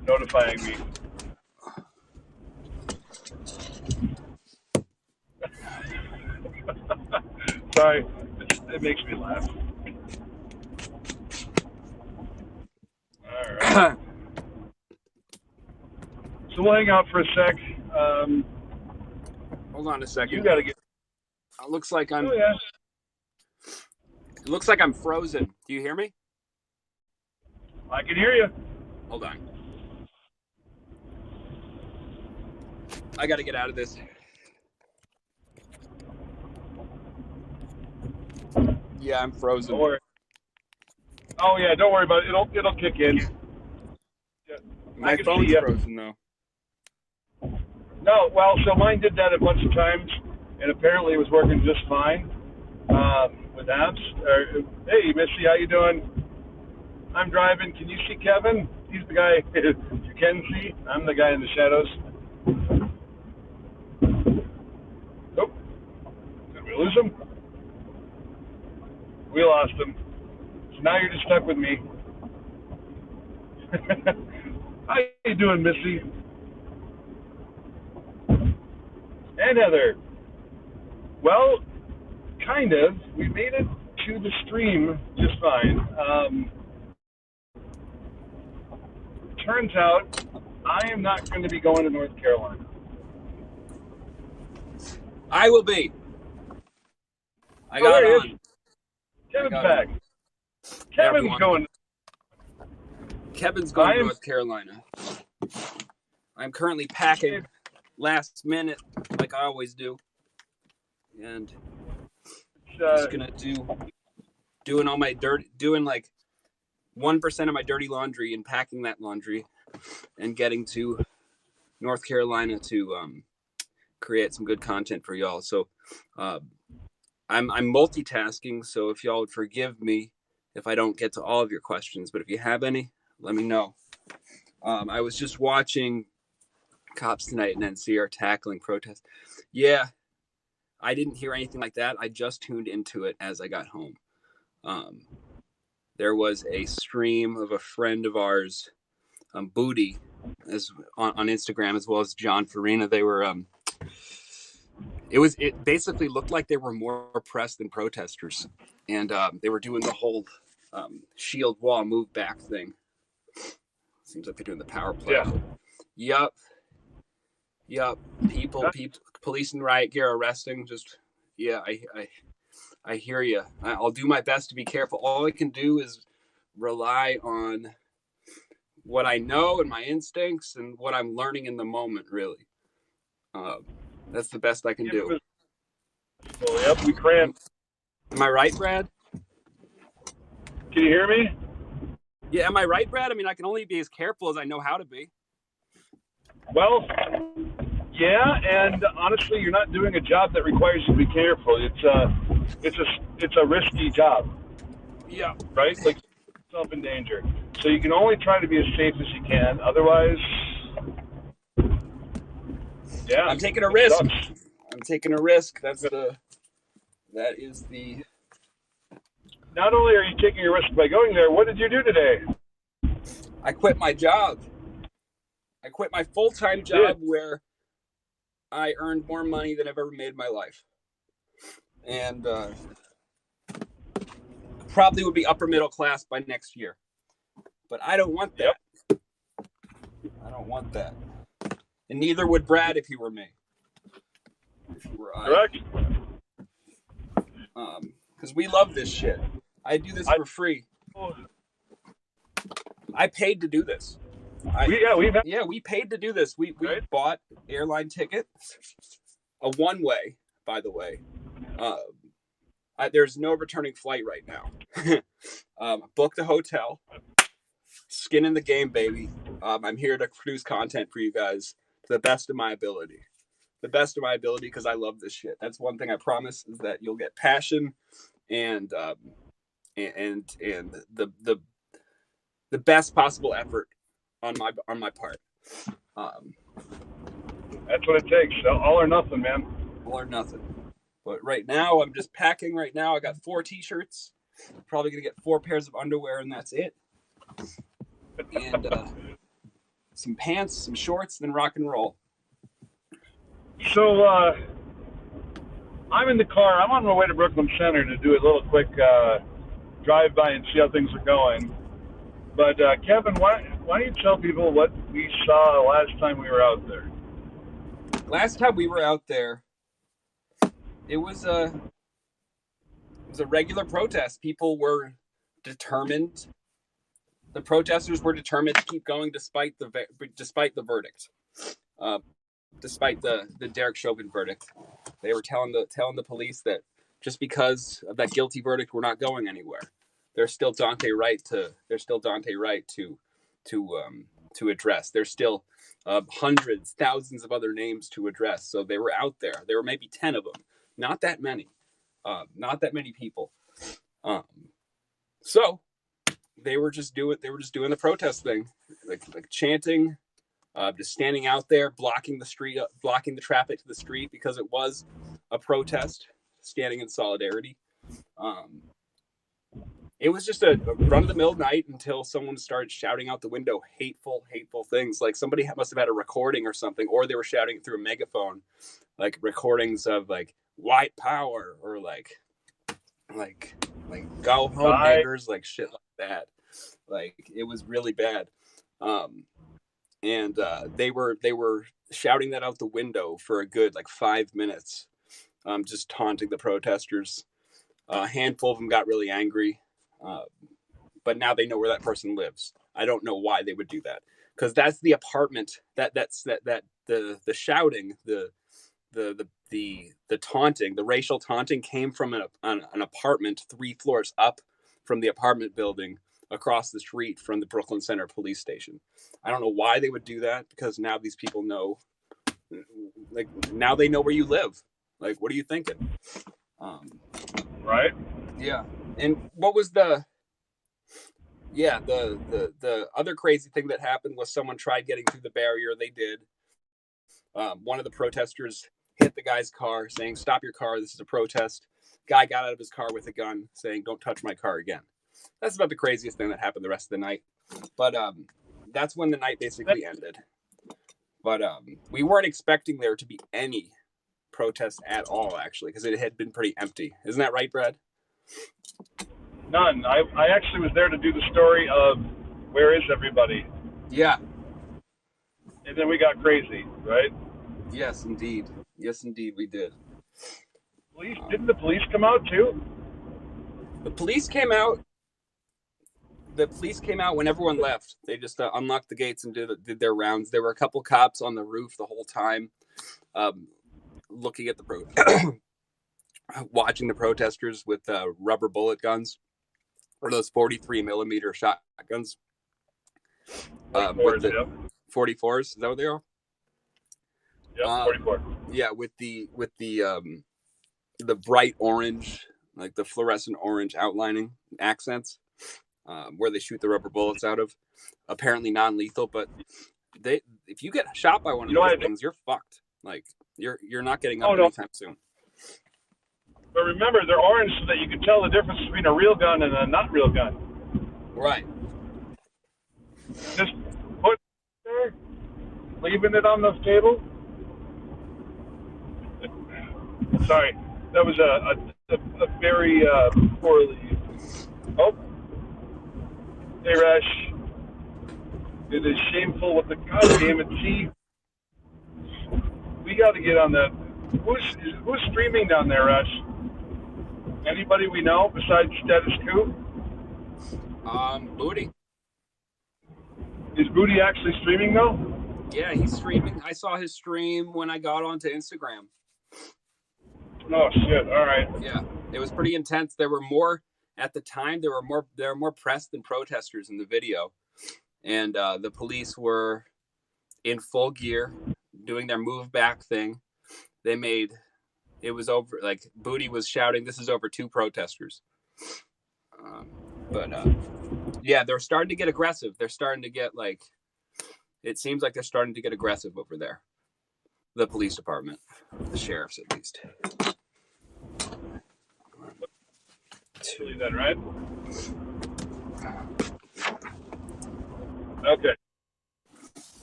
notifying me. Sorry, it makes me laugh. All right. So we'll hang out for a sec. Hold on a second. You got to get. It looks like I'm. Oh yeah. It looks like I'm frozen. Do you hear me? I can hear you. Hold on. I got to get out of this. Yeah, I'm frozen. Don't worry. Oh yeah, don't worry about it. It'll kick in. Yeah. My phone's frozen though. No, well, so mine did that a bunch of times, and apparently it was working just fine with apps. Hey, Missy, how you doing? I'm driving. Can you see Kevin? He's the guy you can see. I'm the guy in the shadows. Nope. Did we lose him? We lost him. So now you're just stuck with me. How you doing, Missy? And Heather. Well, kind of. We made it to the stream just fine. Turns out I am not going to be going to North Carolina. I will be. I got on. Kevin's back. Kevin's going. Kevin's going to North Carolina. I'm currently packing last minute, like I always do, and just gonna doing all my doing like 1% of my dirty laundry and packing that laundry, and getting to North Carolina to create some good content for y'all. So I'm multitasking, so if y'all would forgive me if I don't get to all of your questions, but if you have any, let me know. I was just watching Cops Tonight and NC are tackling protests. Yeah, I didn't hear anything like that. I just tuned into it as I got home. There was a stream of a friend of ours, Booty, on Instagram, as well as John Farina. They were it basically looked like they were more pressed than protesters, and they were doing the whole shield wall move back thing. Seems like they're doing the power play. Yeah. Yup. People, police and riot gear arresting. Just, yeah, I hear you. I'll do my best to be careful. All I can do is rely on what I know and my instincts and what I'm learning in the moment, really. That's the best I can do. Well, yep, we crammed. Am I right, Brad? Can you hear me? Yeah, am I right, Brad? I mean, I can only be as careful as I know how to be. Well, yeah, and honestly, you're not doing a job that requires you to be careful. It's a risky job. Yeah. Right? Like, yourself in danger. So you can only try to be as safe as you can. Otherwise, yeah. I'm taking a risk. I'm taking a risk. That is the. Not only are you taking a risk by going there, what did you do today? I quit my job. I quit my full-time job where I earned more money than I've ever made in my life. And probably would be upper middle class by next year. But I don't want that. Yep. I don't want that. And neither would Brad if he were me. If he were I. Correct. Because we love this shit. I do this for free. I paid to do this. We paid to do this. We bought airline tickets, a one-way, by the way. There's no returning flight right now. Booked a hotel. Skin in the game, baby. I'm here to produce content for you guys to the best of my ability. The best of my ability, because I love this shit. That's one thing I promise, is that you'll get passion and the best possible effort on my part. That's what it takes. All or nothing, man. All or nothing. But right now, I'm just packing. Right now, I got 4 t-shirts. Probably gonna get 4 pairs of underwear, and that's it. And some pants, some shorts, then rock and roll. So I'm in the car. I'm on my way to Brooklyn Center to do a little quick drive-by and see how things are going. But Kevin, why don't you tell people what we saw last time we were out there? Last time we were out there, it was a regular protest. People were determined. The protesters were determined to keep going despite the verdict, despite the Derek Chauvin verdict. They were telling the police that just because of that guilty verdict, we're not going anywhere. There's still Dante Wright to address. There's still hundreds, thousands of other names to address. So they were out there. There were maybe 10 of them. Not that many people. So they were just doing the protest thing, like chanting, just standing out there, blocking the street, blocking the traffic to the street because it was a protest, standing in solidarity. It was just a run-of-the-mill night until someone started shouting out the window hateful things. Like somebody must have had a recording or something, or they were shouting through a megaphone, like recordings of like white power or like go home niggers, like shit like that. Like it was really bad. And they were shouting that out the window for a good like 5 minutes, just taunting the protesters. A handful of them got really angry. But now they know where that person lives. I don't know why they would do that, because that's the apartment that's the shouting, the taunting, the racial taunting came from an apartment 3 floors up from the apartment building across the street from the Brooklyn Center police station. I don't know why they would do that, because now these people know, like now they know where you live. Like, what are you thinking? Right? Yeah. And what was the other crazy thing that happened was someone tried getting through the barrier. They did. One of the protesters hit the guy's car saying, "Stop your car. This is a protest." Guy got out of his car with a gun saying, "Don't touch my car again." That's about the craziest thing that happened the rest of the night. But that's when the night basically ended. But we weren't expecting there to be any protest at all, actually, because it had been pretty empty. Isn't that right, Brad? None. I actually was there to do the story of where is everybody? Yeah. And then we got crazy, right? Yes, indeed. Yes, indeed, we did. Didn't the police come out too? The police came out. The police came out when everyone left. They just unlocked the gates and did their rounds. There were a couple cops on the roof the whole time, looking at the watching the protesters with rubber bullet guns, or those 43 millimeter shotguns. 44s, is that what they are? Yeah, 44. Yeah, with the bright orange, like the fluorescent orange outlining accents, where they shoot the rubber bullets out of. Apparently non-lethal, but if you get shot by one of those things, you're fucked. Like you're not getting up anytime soon. But remember, they're orange so that you can tell the difference between a real gun and a not real gun. Right. Just put it there, leaving it on the table. Sorry, that was a very poorly. Oh, hey Rash, it is shameful what the goddamn it. See, we got to get on that. Who's streaming down there, Rash? Anybody we know besides Status Quo? Booty. Is Booty actually streaming though? Yeah, he's streaming. I saw his stream when I got onto Instagram. Oh shit! All right. Yeah, it was pretty intense. There were more at the time. There were more press than protesters in the video, and the police were in full gear, doing their move back thing. It was over. Like Booty was shouting, "This is over 2 protesters." Yeah, they're starting to get aggressive. They're starting to get it seems like they're starting to get aggressive over there. The police department, the sheriffs at least. Believe that, right? Okay.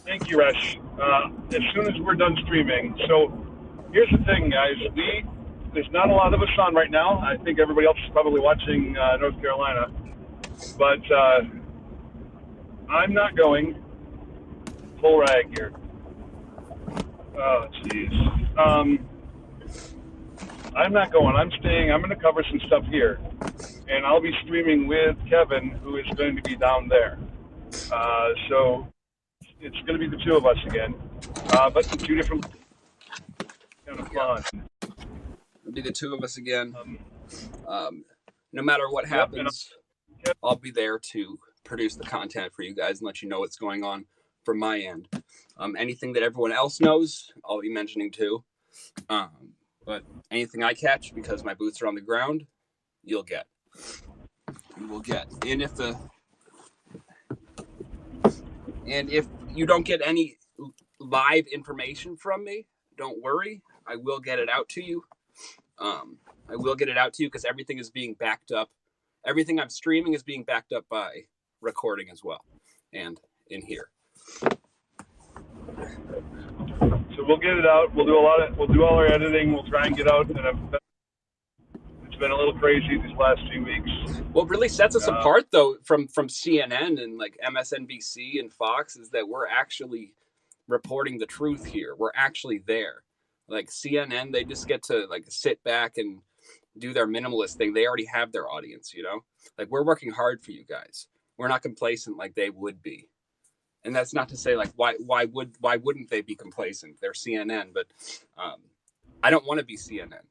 Thank you, Resh. As soon as we're done streaming. So here's the thing, guys. There's not a lot of us on right now. I think everybody else is probably watching North Carolina. But I'm not going full rag here. Oh, jeez. I'm not going. I'm staying. I'm going to cover some stuff here. And I'll be streaming with Kevin, who is going to be down there. So it's going to be the two of us again. But two different kind of fun. It'll be the two of us again. No matter what happens, I'll be there to produce the content for you guys and let you know what's going on from my end. Anything that everyone else knows, I'll be mentioning too. But anything I catch, because my boots are on the ground, you'll get. You will get. And if you don't get any live information from me, don't worry. I will get it out to you. I will get it out to you because everything is being backed up. Everything I'm streaming is being backed up by recording as well, and in here. So we'll get it out. We'll do all our editing. We'll try and get out. And it's been a little crazy these last few weeks. What really sets us apart, though, from CNN and like MSNBC and Fox is that we're actually reporting the truth here. We're actually there. Like CNN, they just get to like sit back and do their minimalist thing. They already have their audience, you know? Like we're working hard for you guys. We're not complacent like they would be. And that's not to say like why wouldn't they be complacent? They're CNN, but I don't want to be CNN.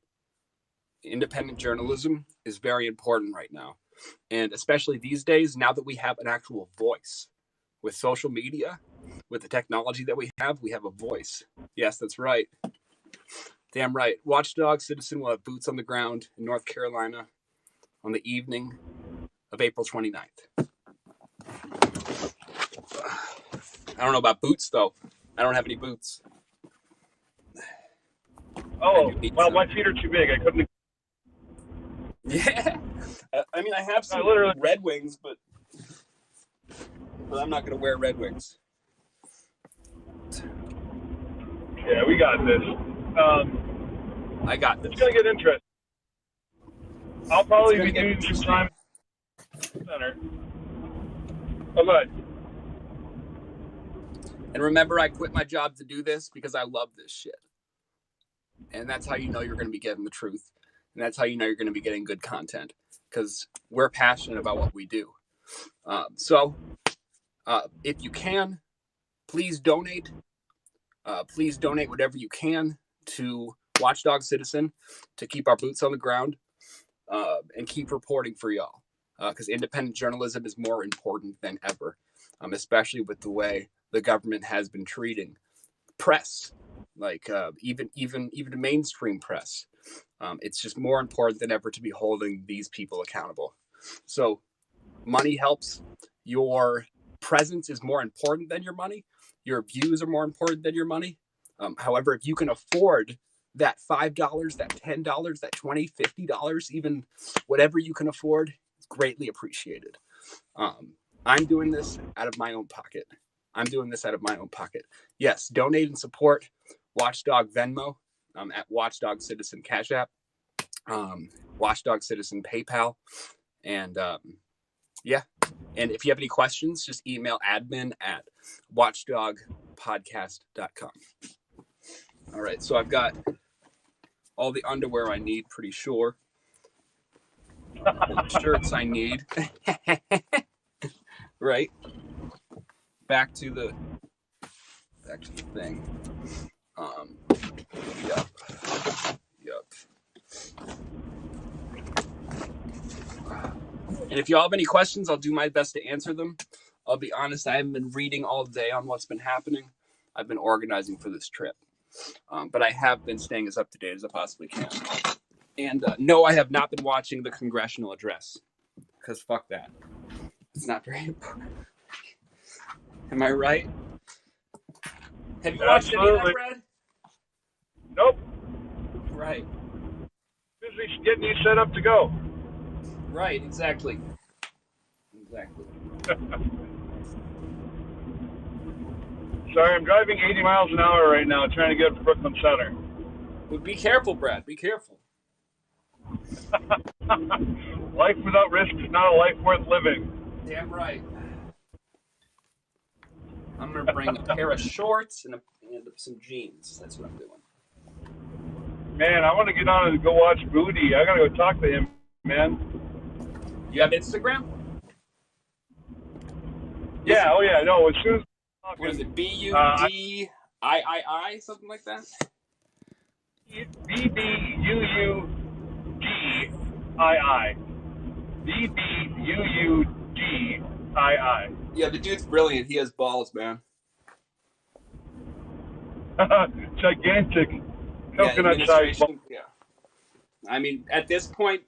Independent journalism is very important right now. And especially these days, now that we have an actual voice with social media, with the technology that we have a voice. Yes, that's right. Damn right. Watchdog Citizen will have boots on the ground in North Carolina on the evening of April 29th. I don't know about boots, though. I don't have any boots. Oh, well, my feet are too big. I couldn't. Yeah. I mean, I have some Red Wings, but I'm not going to wear Red Wings. Yeah, we got this. I got this. It's going to get interesting. I'll probably be doing some time center. Oh, good. And remember, I quit my job to do this because I love this shit. And that's how you know you're going to be getting the truth. And that's how you know you're going to be getting good content. Because we're passionate about what we do. So, if you can, please donate. Please donate whatever you can to Watchdog Citizen to keep our boots on the ground and keep reporting for y'all. Because independent journalism is more important than ever, especially with the way the government has been treating press, like even the mainstream press. It's just more important than ever to be holding these people accountable. So money helps. Your presence is more important than your money. Your views are more important than your money. However, if you can afford that $5, that $10, that $20, $50, even whatever you can afford, it's greatly appreciated. I'm doing this out of my own pocket. Yes, donate and support Watchdog Venmo at Watchdog Citizen Cash App, Watchdog Citizen PayPal, and yeah. And if you have any questions, just email admin at watchdogpodcast.com. All right, so I've got all the underwear I need, pretty sure. Shirts I need. Right. Back to the thing. Yep. And if y'all have any questions, I'll do my best to answer them. I'll be honest, I haven't been reading all day on what's been happening. I've been organizing for this trip. But I have been staying as up to date as I possibly can. And no, I have not been watching the congressional address. Because fuck that. It's not very important. Am I right? Have you watched any of that, Brad? Nope. Right. Busy getting you set up to go. Right, exactly. Sorry, I'm driving 80 miles an hour right now, trying to get to Brooklyn Center. Well, be careful, Brad. Be careful. Life without risk is not a life worth living. Damn right. I'm gonna bring a pair of shorts and some jeans. That's what I'm doing. Man, I want to get on and go watch Booty. I gotta go talk to him, man. You have Instagram? Yeah. Oh yeah. No. As soon as what is it? BUDIII, something like that. BBUUDII. BBUUDII. Yeah, the dude's brilliant. He has balls, man. Gigantic coconut-sized balls. Yeah. I mean, at this point,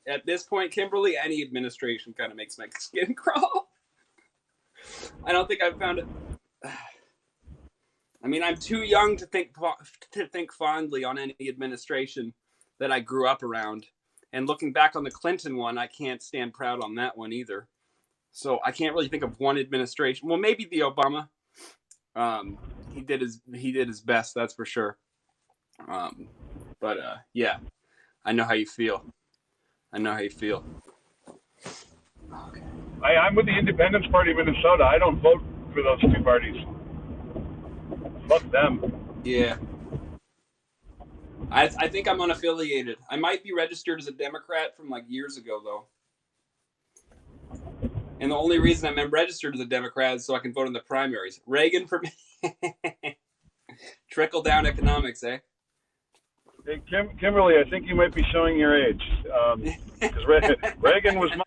Kimberly, any administration kind of makes my skin crawl. I don't think I've found it. I mean, I'm too young to think fondly on any administration that I grew up around. And looking back on the Clinton one, I can't stand proud on that one either. So I can't really think of one administration. Well, maybe the Obama. He did his best, that's for sure. But yeah, I know how you feel. Okay. I'm with the Independence Party of Minnesota. I don't vote for those two parties. Fuck them. Yeah. I think I'm unaffiliated. I might be registered as a Democrat from like years ago, though. And the only reason I'm registered as a Democrat is so I can vote in the primaries. Reagan for me. Trickle down economics, eh? Hey, Kimberly, I think you might be showing your age. Because Reagan was my...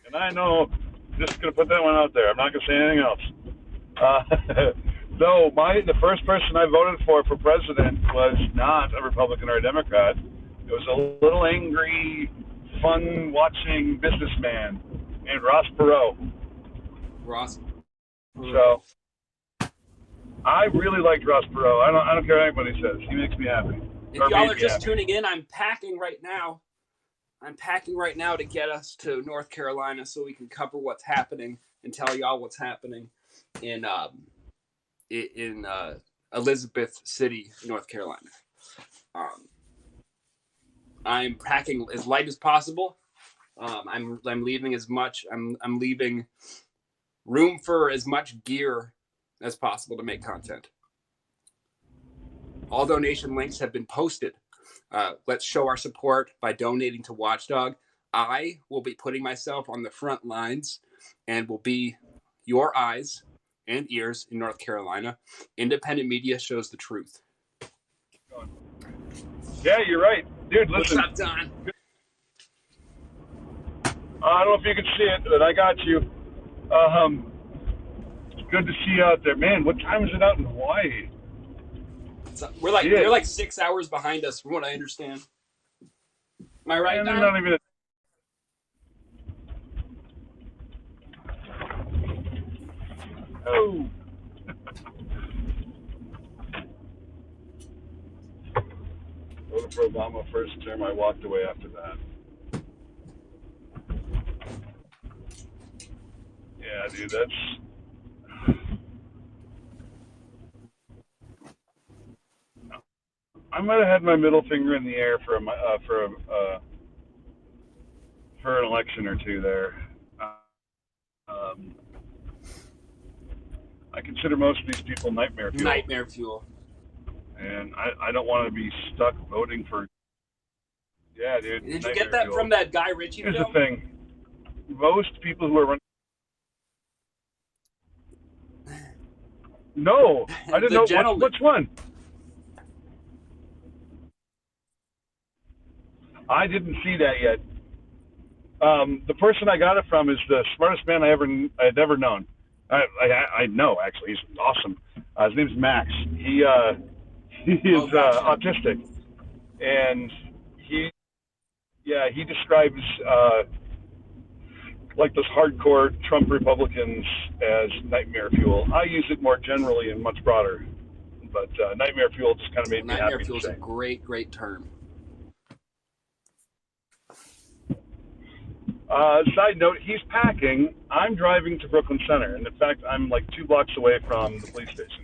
And I know, just going to put that one out there. I'm not going to say anything else. No, the first person I voted for president was not a Republican or a Democrat. It was a little angry, fun-watching businessman named Ross Perot. So, I really liked Ross Perot. I don't care what anybody says. He makes me happy. If y'all are just tuning in, I'm packing right now. To get us to North Carolina so we can cover what's happening and tell y'all what's happening in Elizabeth City, North Carolina. I'm packing as light as possible. I'm leaving as much. I'm leaving room for as much gear as possible to make content. All donation links have been posted. Let's show our support by donating to Watchdog. I will be putting myself on the front lines and will be your eyes and ears in North Carolina. Independent media shows the truth. Yeah, you're right. Dude, listen. What's up, Don? I don't know if you can see it, but I got you. It's good to see you out there. Man, what time is it out in Hawaii? So they're like 6 hours behind us, from what I understand. Am I right, Don? Not even Oh. Voted for Obama first term. I walked away after that. Yeah, dude, that's... I might have had my middle finger in the air for an election or two there. I consider most of these people nightmare fuel. Nightmare fuel. And I don't want to be stuck voting for... Yeah, dude. Did you get that fuel from that Guy Ritchie Here's film? the thing. Most people who are running... No, I didn't know. Which one? I didn't see that yet. The person I got it from is the smartest man I'd ever known. I know, actually. He's awesome. His name's Max. He is autistic, and he describes like those hardcore Trump Republicans as nightmare fuel. I use it more generally and much broader, but nightmare fuel just kind of made me happy. Nightmare fuel is a great term. Side note, he's packing. I'm driving to Brooklyn Center, and in fact, I'm like 2 blocks away from the police station.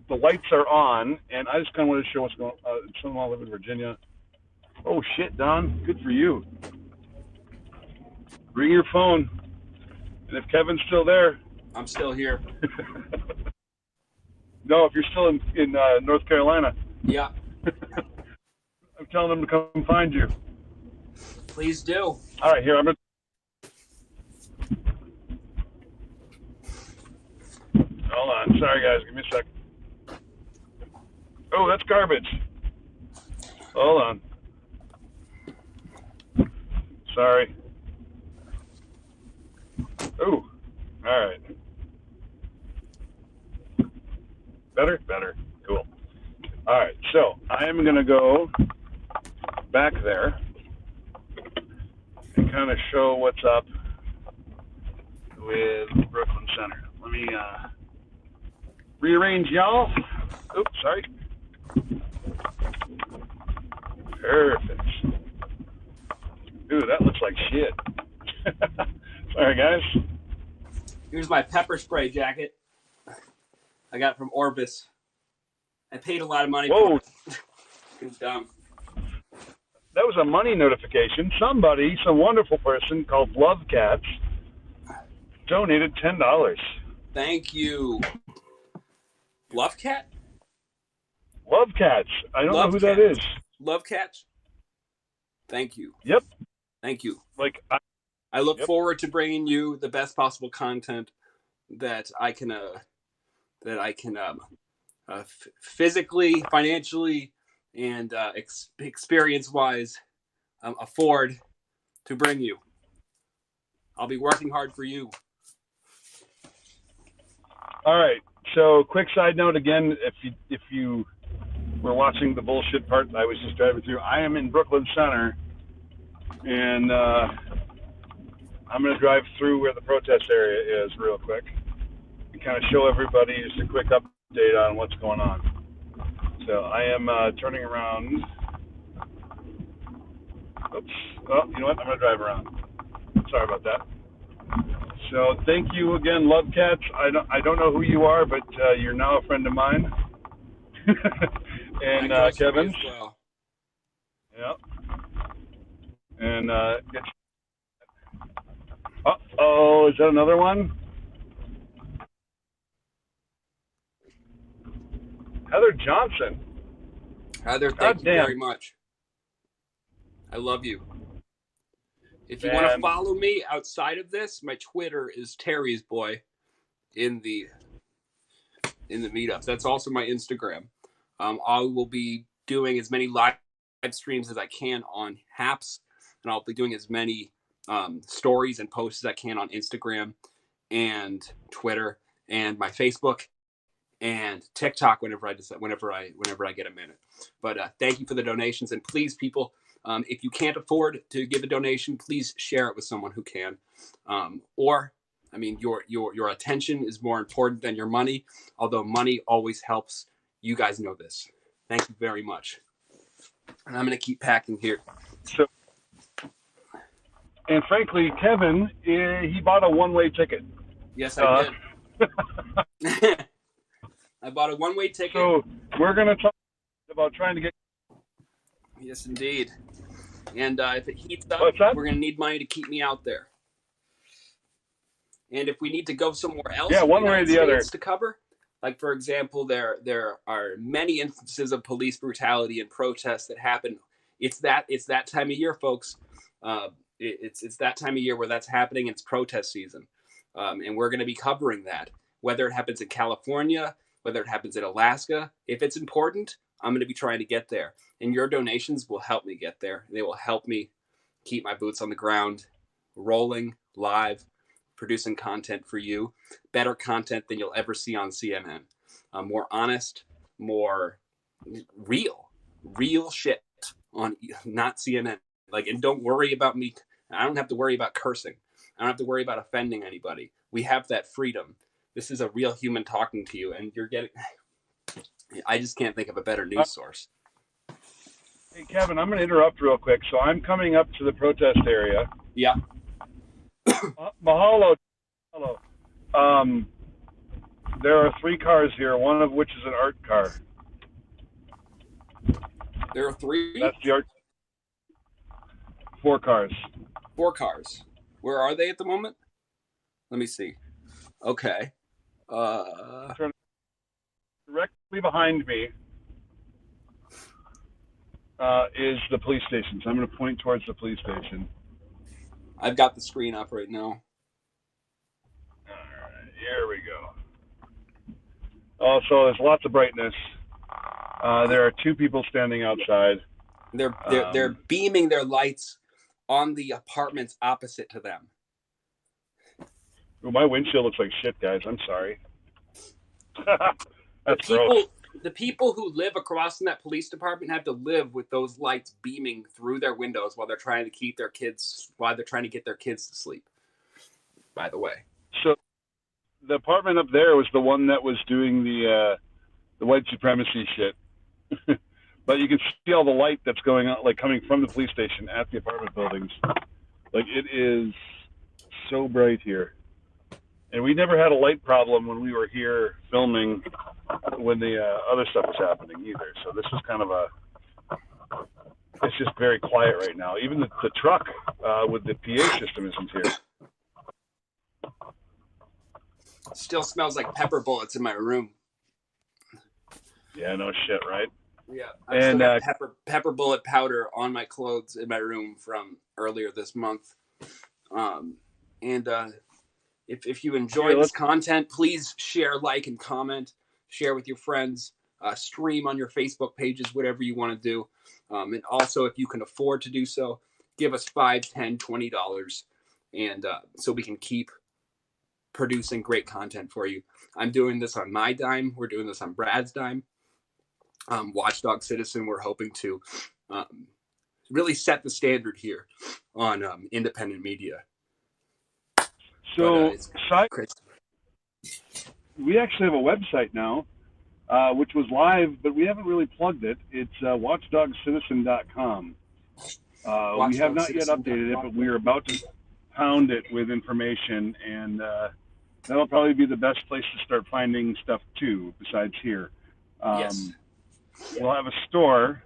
the lights are on, and I just kind of want to show what's going on. Someone I live in Virginia. Oh, shit, Don. Good for you. Bring your phone. And if Kevin's still there. I'm still here. No, if you're still in North Carolina. Yeah. I'm telling them to come find you. Please do. All right, here, I'm going to. Hold on. Sorry, guys. Give me a second. Oh, that's garbage. Hold on. Sorry. Oh, all right. Better? Better. Cool. All right, so I am going to go back there and kind of show what's up with Brooklyn Center. Let me rearrange y'all. Oops, sorry. Perfect. Ooh, that looks like shit. Sorry, guys. Here's my pepper spray jacket. I got it from Orbis. I paid a lot of money for it. It's dumb. That was a money notification. Somebody, some wonderful person called Love Cats, donated $10. Thank you. Love Cat? Love Cats. I don't know who that is. Love Cats? Thank you. Yep. Thank you. Like I look forward to bringing you the best possible content that I can physically, financially, and experience-wise afford to bring you. I'll be working hard for you. All right. So, quick side note again, if you were watching the bullshit part I was just driving through, I am in Brooklyn Center, and I'm going to drive through where the protest area is real quick and kind of show everybody just a quick update on what's going on. So I am turning around. Oops. Oh, you know what? I'm going to drive around. Sorry about that. So thank you again, Love Cats. I don't know who you are, but you're now a friend of mine. And Kevin's. Well. Yeah. And uh-oh, is that another one? Heather Johnson. Heather, thank you very much. I love you. If you want to follow me outside of this, my Twitter is Terry's Boy in the meetups. That's also my Instagram. I will be doing as many live streams as I can on Haps, and I'll be doing as many stories and posts as I can on Instagram and Twitter and my Facebook and TikTok whenever I get a minute. But thank you for the donations, and please, people, if you can't afford to give a donation, please share it with someone who can. Your attention is more important than your money, although money always helps. You guys know this. Thank you very much. And I'm going to keep packing here. So, and frankly, Kevin, he bought a one-way ticket. Yes, I did. I bought a one-way ticket. So we're going to talk about trying to get. Yes, indeed. And if it heats up, we're going to need money to keep me out there. And if we need to go somewhere else, one way or the other, to cover, like for example, there are many instances of police brutality and protests that happen. It's that time of year, folks. It's that time of year where that's happening. It's protest season, and we're going to be covering that. Whether it happens in California, whether it happens in Alaska, if it's important, I'm going to be trying to get there. And your donations will help me get there. They will help me keep my boots on the ground, rolling, live, producing content for you. Better content than you'll ever see on CNN. More honest, more real shit on not CNN. And don't worry about me. I don't have to worry about cursing. I don't have to worry about offending anybody. We have that freedom. This is a real human talking to you, and you're getting. I just can't think of a better news source. Hey, Kevin, I'm going to interrupt real quick. So I'm coming up to the protest area. Yeah. Mahalo. There are 3 cars here, one of which is an art car. There are 3? That's the art. 4 cars. 4 cars. Where are they at the moment? Let me see. Okay. Directly behind me is the police station. So I'm going to point towards the police station. I've got the screen up right now. All right, here we go. Oh, so there's lots of brightness. There are 2 people standing outside. They're beaming their lights on the apartments opposite to them. Well, my windshield looks like shit, guys. I'm sorry. That's gross. The people who live across from that police department have to live with those lights beaming through their windows while they're trying to get their kids to sleep. By the way. So the apartment up there was the one that was doing the white supremacy shit. But you can see all the light that's going on, like coming from the police station at the apartment buildings. Like, it is so bright here. And we never had a light problem when we were here filming when the other stuff was happening either. So this is kind of it's just very quiet right now. Even the truck with the PA system isn't here. Still smells like pepper bullets in my room. Yeah, no shit, right? Yeah, I still got pepper bullet powder on my clothes in my room from earlier this month. If you enjoy this content, please share, like, and comment. Share with your friends. Stream on your Facebook pages, whatever you want to do. And also, if you can afford to do so, give us $5, $10, $20, and so we can keep producing great content for you. I'm doing this on my dime. We're doing this on Brad's dime. Watchdog Citizen, we're hoping to really set the standard here on independent media. So, we actually have a website now, which was live, but we haven't really plugged it. It's watchdogcitizen.com. We have not yet updated it, but we are about to pound it with information, and that'll probably be the best place to start finding stuff, too, besides here. Yes. We'll have a store,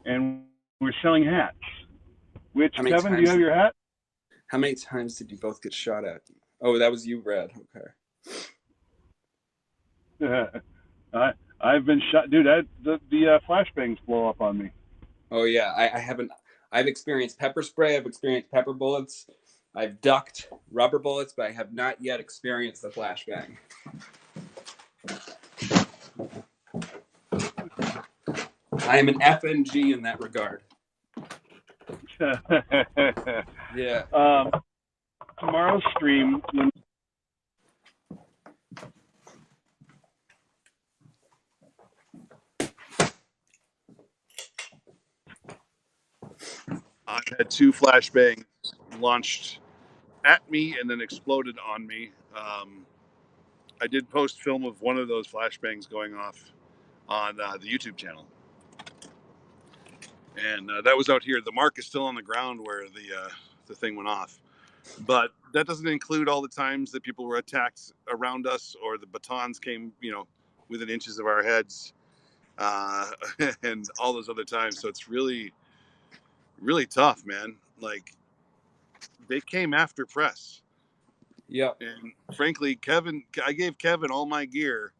and we're selling hats. Which, Kevin, do you have your hat? How many times did you both get shot at? Oh, that was you, Brad. Okay. I've been shot. Dude, the flashbangs blow up on me. Oh, yeah. I haven't. I've experienced pepper spray. I've experienced pepper bullets. I've ducked rubber bullets, but I have not yet experienced the flashbang. I am an FNG in that regard. Yeah. Tomorrow's stream. I had 2 flashbangs launched at me and then exploded on me. I did post film of one of those flashbangs going off on the YouTube channel. And that was out here. The mark is still on the ground where the thing went off. But that doesn't include all the times that people were attacked around us, or the batons came, within inches of our heads, and all those other times. So it's really, really tough, man. Like, they came after press. Yeah. And frankly, I gave Kevin all my gear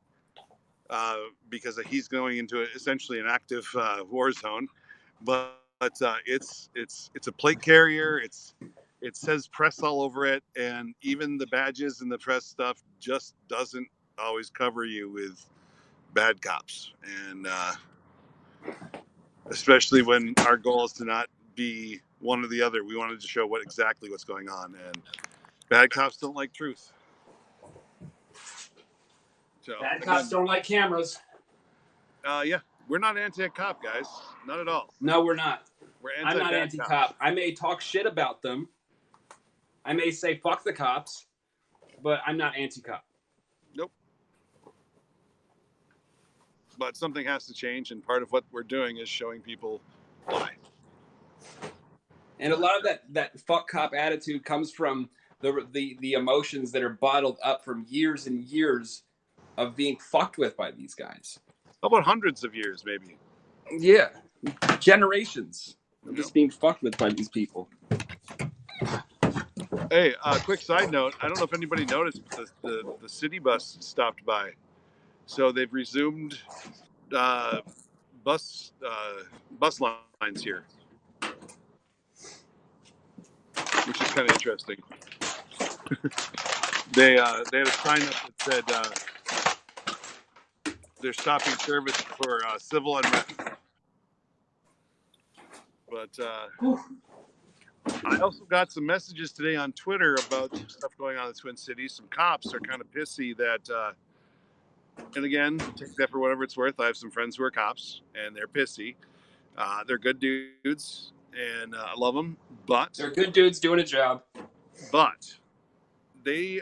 because he's going into essentially an active war zone. But it's a plate carrier. It says press all over it, and even the badges and the press stuff just doesn't always cover you with bad cops. And especially when our goal is to not be one or the other, we wanted to show what's going on. And bad cops don't like truth. So, bad cops don't like cameras. Yeah. We're not anti-cop, guys. Not at all. No, we're not. I'm not anti-cop. I may talk shit about them. I may say fuck the cops, but I'm not anti-cop. Nope. But something has to change, and part of what we're doing is showing people why. And a lot of that fuck cop attitude comes from the emotions that are bottled up from years and years of being fucked with by these guys. How about hundreds of years, maybe? Yeah, generations of just being fucked with by these people. Hey, quick side note. I don't know if anybody noticed, but the city bus stopped by. So they've resumed bus lines here, which is kind of interesting. They had a sign up that said they're stopping service for civil unrest. But I also got some messages today on Twitter about some stuff going on in the Twin Cities. Some cops are kind of pissy that, and again, take that for whatever it's worth. I have some friends who are cops, and they're pissy. They're good dudes, and I love them. But they're good dudes doing a job. But they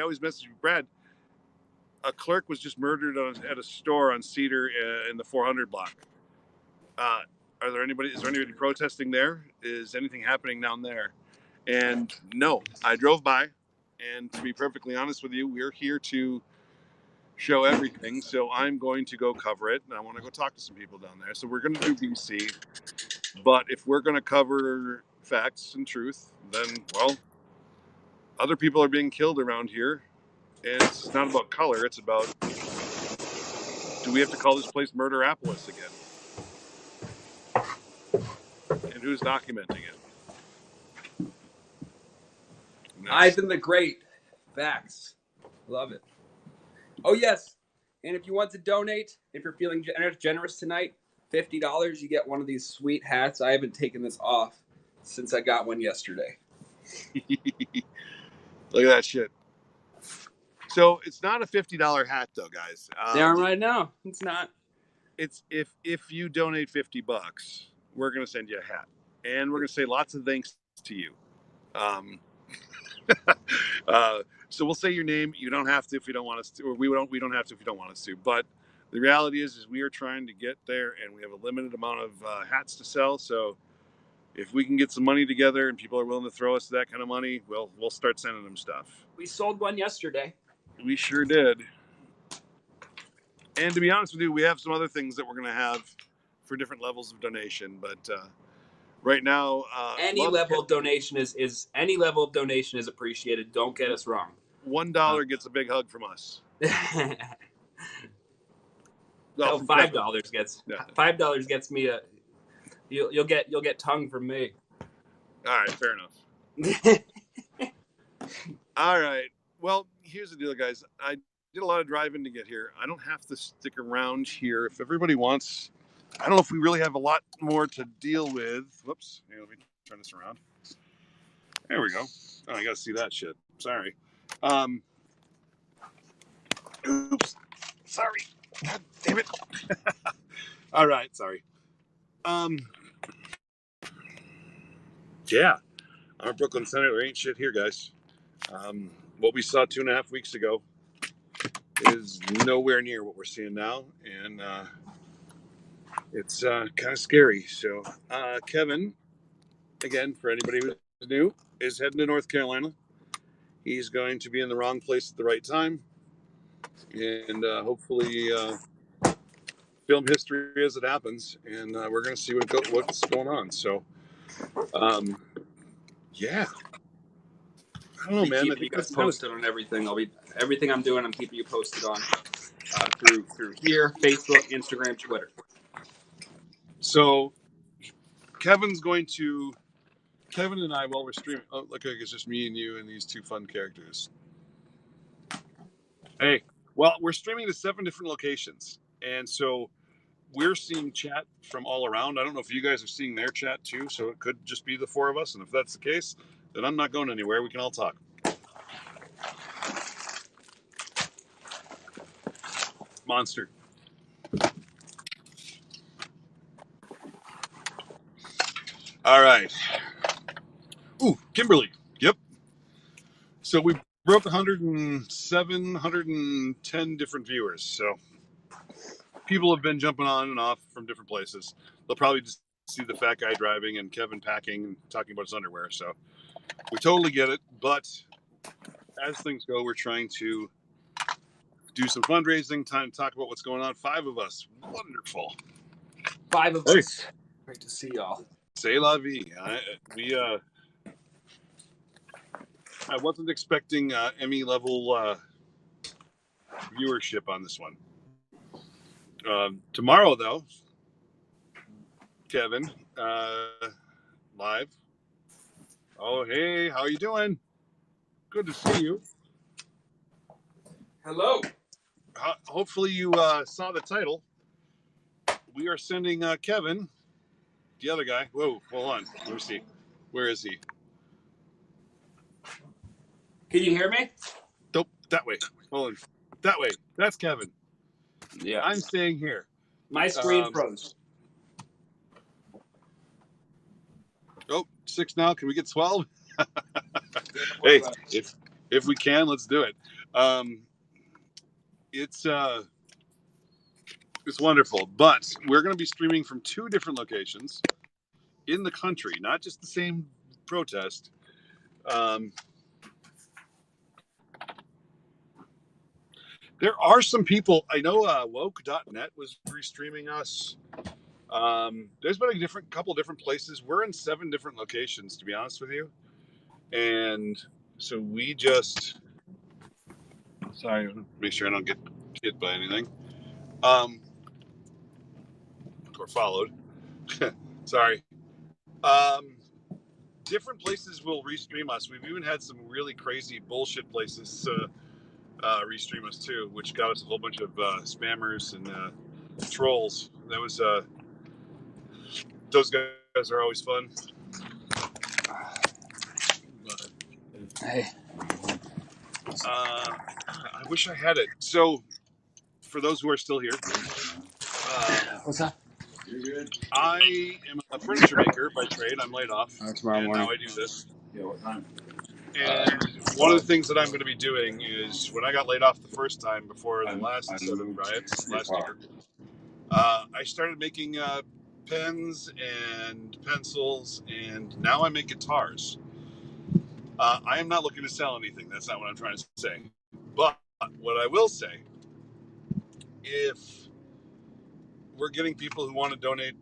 always message me, Brad, a clerk was just murdered at a store on Cedar in the 400 block. Is there anybody protesting there? Is anything happening down there? And no, I drove by, and to be perfectly honest with you, we're here to show everything. So I'm going to go cover it, and I want to go talk to some people down there. So we're going to do BC, but if we're going to cover facts and truth, then, well, other people are being killed around here. And it's not about color. It's about, do we have to call this place Murderapolis again? And who's documenting it? Ivan the Great. Facts. Love it. Oh, yes. And if you want to donate, if you're feeling generous tonight, $50, you get one of these sweet hats. I haven't taken this off since I got one yesterday. Look at that shit. So it's not a $50 hat, though, guys. Damn right now. It's not. It's if you donate $50, we're going to send you a hat. And we're going to say lots of thanks to you. So we'll say your name. You don't have to if you don't want us to, or we don't have to if you don't want us to. But the reality is we are trying to get there, and we have a limited amount of hats to sell. So if we can get some money together and people are willing to throw us that kind of money, we'll start sending them stuff. We sold one yesterday. We sure did. And to be honest with you, we have some other things that we're going to have for different levels of donation. But right now, any level of donation is appreciated. Don't get us wrong. $1 gets a big hug from us. No, $5 gets me a. You'll get tongue from me. All right, fair enough. All right. Well, here's the deal, guys. I did a lot of driving to get here. I don't have to stick around here. If everybody wants, I don't know if we really have a lot more to deal with. Whoops. Here, let me turn this around. There we go. Oh, I got to see that shit. Sorry. Oops. Sorry. God damn it. All right. Sorry. Yeah. Our Brooklyn Center, there ain't shit here, guys. What we saw 2.5 weeks ago is nowhere near what we're seeing now, and it's kind of scary. So Kevin, again, for anybody who's new, is heading to North Carolina. He's going to be in the wrong place at the right time, and hopefully film history as it happens, and we're going to see what's going on. So yeah. I don't know, man. Keeping you guys posted on everything. Everything I'm doing. I'm keeping you posted on through here, Facebook, Instagram, Twitter. So Kevin and I, while we're streaming, it's just me and you and these two fun characters. Hey, well, we're streaming to 7 different locations, and so we're seeing chat from all around. I don't know if you guys are seeing their chat too, so it could just be the 4 of us, and if that's the case, then I'm not going anywhere. We can all talk. Monster. All right. Ooh, Kimberly. Yep. So we broke 107, 110 different viewers. So people have been jumping on and off from different places. They'll probably just see the fat guy driving and Kevin packing and talking about his underwear. So we totally get it. But as things go, we're trying to do some fundraising, time to talk about what's going on. 5 of us. Wonderful. 5 of us. Great to see y'all. C'est la vie. I wasn't expecting Emmy level viewership on this one. Tomorrow, though, Kevin, live. Oh, hey, how are you doing? Good to see you. Hello. Hopefully you saw the title. We are sending Kevin, the other guy. Whoa, hold on. Let me see. Where is he? Can you hear me? Nope, that way. Hold on. That way. That's Kevin. Yeah. I'm staying here. My screen froze. Oh, 6 now. Can we get 12? Hey, if we can, let's do it. It's wonderful, but we're going to be streaming from 2 different locations in the country, not just the same protest. There are some people, I know woke.net was restreaming us. There's been a couple different places. We're in 7 different locations, to be honest with you. And so we just, sorry, make sure I don't get hit by anything. Or followed. Sorry. Different places will restream us. We've even had some really crazy bullshit places restream us too, which got us a whole bunch of spammers and trolls. That was those guys are always fun. Hey. I wish I had it. So, for those who are still here, What's up? You're good. I am a furniture maker by trade. I'm laid off, tomorrow and morning. now I do this. Yeah, what time? And one of the things that I'm going to be doing is when I got laid off the first time before the last set of riots last year, I started making pens and pencils, and now I make guitars. I am not looking to sell anything. That's not what I'm trying to say. But what I will say, if we're getting people who want to donate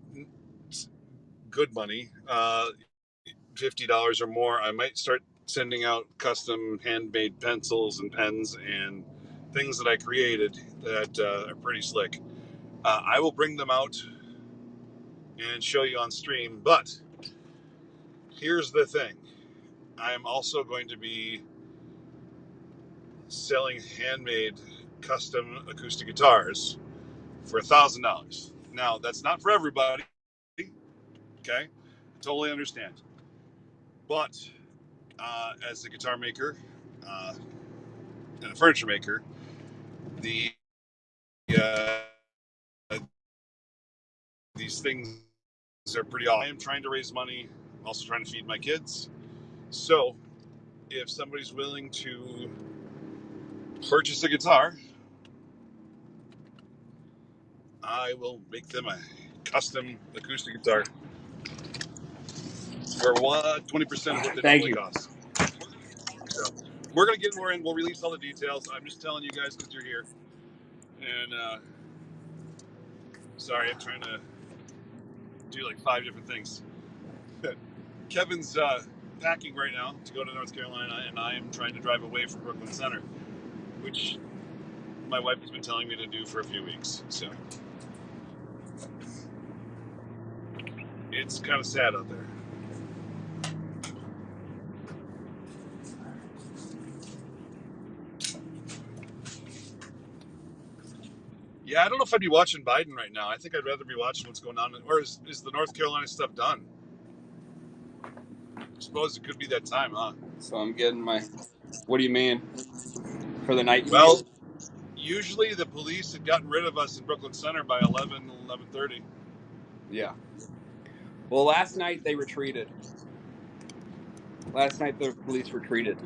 good money, $50 or more, I might start sending out custom handmade pencils and pens and things that I created that are pretty slick. I will bring them out and show you on stream, but here's the thing. I am also going to be selling handmade custom acoustic guitars for $1,000. Now, that's not for everybody, okay? Totally understand. But as a guitar maker and a furniture maker, these things are pretty awesome. I am trying to raise money, also trying to feed my kids. So if somebody's willing to purchase a guitar, I will make them a custom acoustic guitar for 20% of what they normally cost. So we're going to get more in. We'll release all the details. I'm just telling you guys because you're here. And sorry, I'm trying to do like 5 different things. Kevin's packing right now to go to North Carolina, and I am trying to drive away from Brooklyn Center, which my wife has been telling me to do for a few weeks. So it's kind of sad out there. Yeah, I don't know if I'd be watching Biden right now. I think I'd rather be watching what's going on. Or is the North Carolina stuff done? I suppose it could be that time, huh? So I'm getting my... What do you mean? For the night? Well, usually the police had gotten rid of us in Brooklyn Center by 11:30. Yeah. Well, last night they retreated. Last night the police retreated.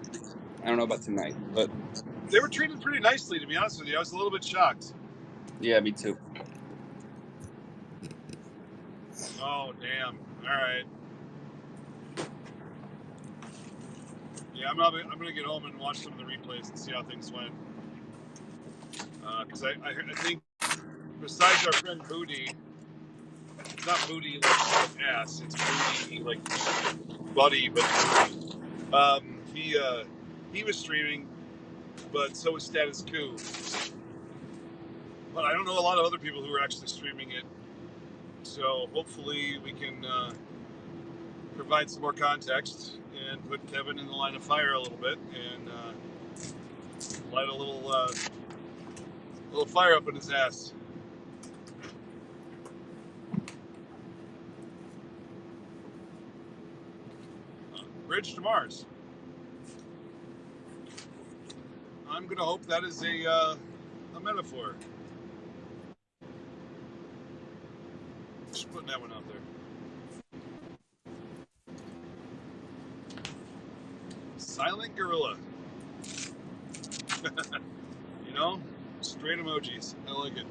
I don't know about tonight, but... They were treated pretty nicely, to be honest with you. I was a little bit shocked. Yeah, me too. Oh, damn. All right. Yeah, I'm going to get home and watch some of the replays and see how things went. Because I think besides our friend Booty, it's not Booty like ass, it's Booty like buddy, but he was streaming, but so was Status Quo. But I don't know a lot of other people who are actually streaming it. So hopefully we can provide some more context and put Kevin in the line of fire a little bit and light a little fire up in his ass. Bridge to Mars. I'm gonna hope that is a metaphor. Just putting that one out there. Silent gorilla. You know, straight emojis. I like it.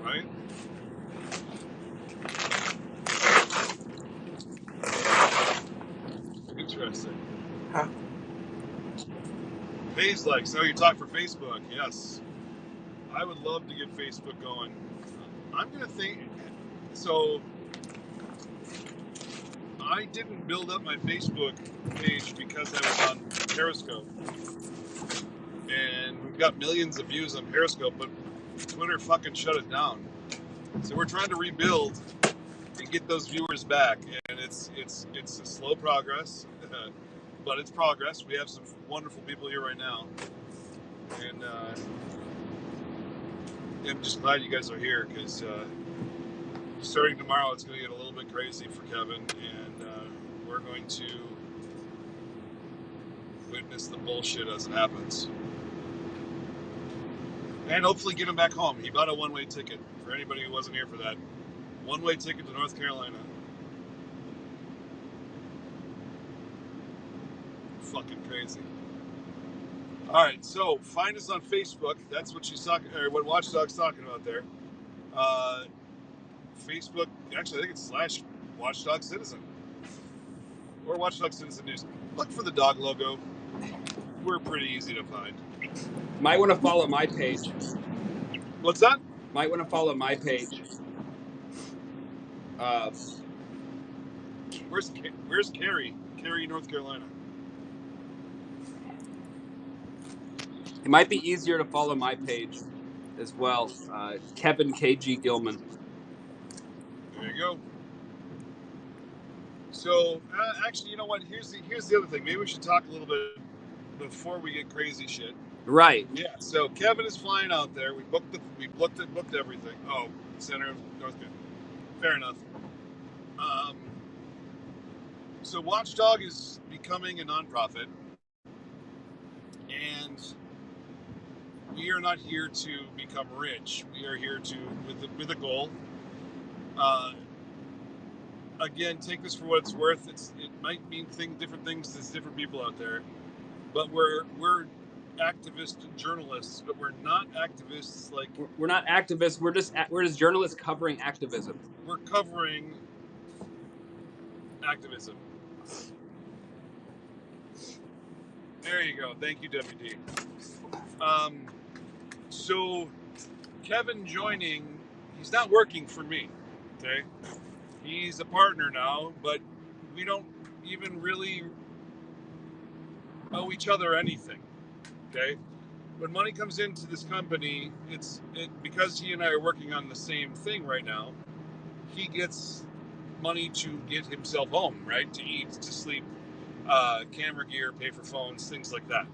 Right? Interesting. Huh? Page likes. So you talk for Facebook. Yes. I would love to get Facebook going. I'm going to think. So I didn't build up my Facebook page because I was on Periscope. And we've got millions of views on Periscope, but Twitter fucking shut it down. So we're trying to rebuild and get those viewers back. And it's a slow progress, but it's progress. We have some wonderful people here right now. And I'm just glad you guys are here because starting tomorrow, it's going to get a little bit crazy for Kevin, and we're going to witness the bullshit as it happens. And hopefully get him back home. He bought a one-way ticket, for anybody who wasn't here for that. One-way ticket to North Carolina. Fucking crazy. All right, so find us on Facebook. That's what she's talking, or what Watchdog's talking about there. Facebook, actually, I think it's /WatchdogCitizen or Watchdog Citizen News. Look for the dog logo. We're pretty easy to find. Might want to follow my page. What's that? Might want to follow my page. Where's Cary? Cary, North Carolina. It might be easier to follow my page as well. Kevin KG Gilman. There you go. So, actually, you know what? Here's the other thing. Maybe we should talk a little bit before we get crazy shit. Right. Yeah. So Kevin is flying out there. We booked everything. Oh, center of North Carolina. Fair enough. So Watchdog is becoming a nonprofit, and we are not here to become rich. We are here to with a goal. Again, take this for what it's worth. It might mean different things to different people out there, but we're activist journalists, but we're not activists like we're not activists. We're just journalists covering activism. We're covering activism. There you go. Thank you, WD. So Kevin joining, he's not working for me. Okay. He's a partner now, but we don't even really owe each other anything. Okay? When money comes into this company, because he and I are working on the same thing right now, he gets money to get himself home, right? To eat, to sleep, camera gear, pay for phones, things like that.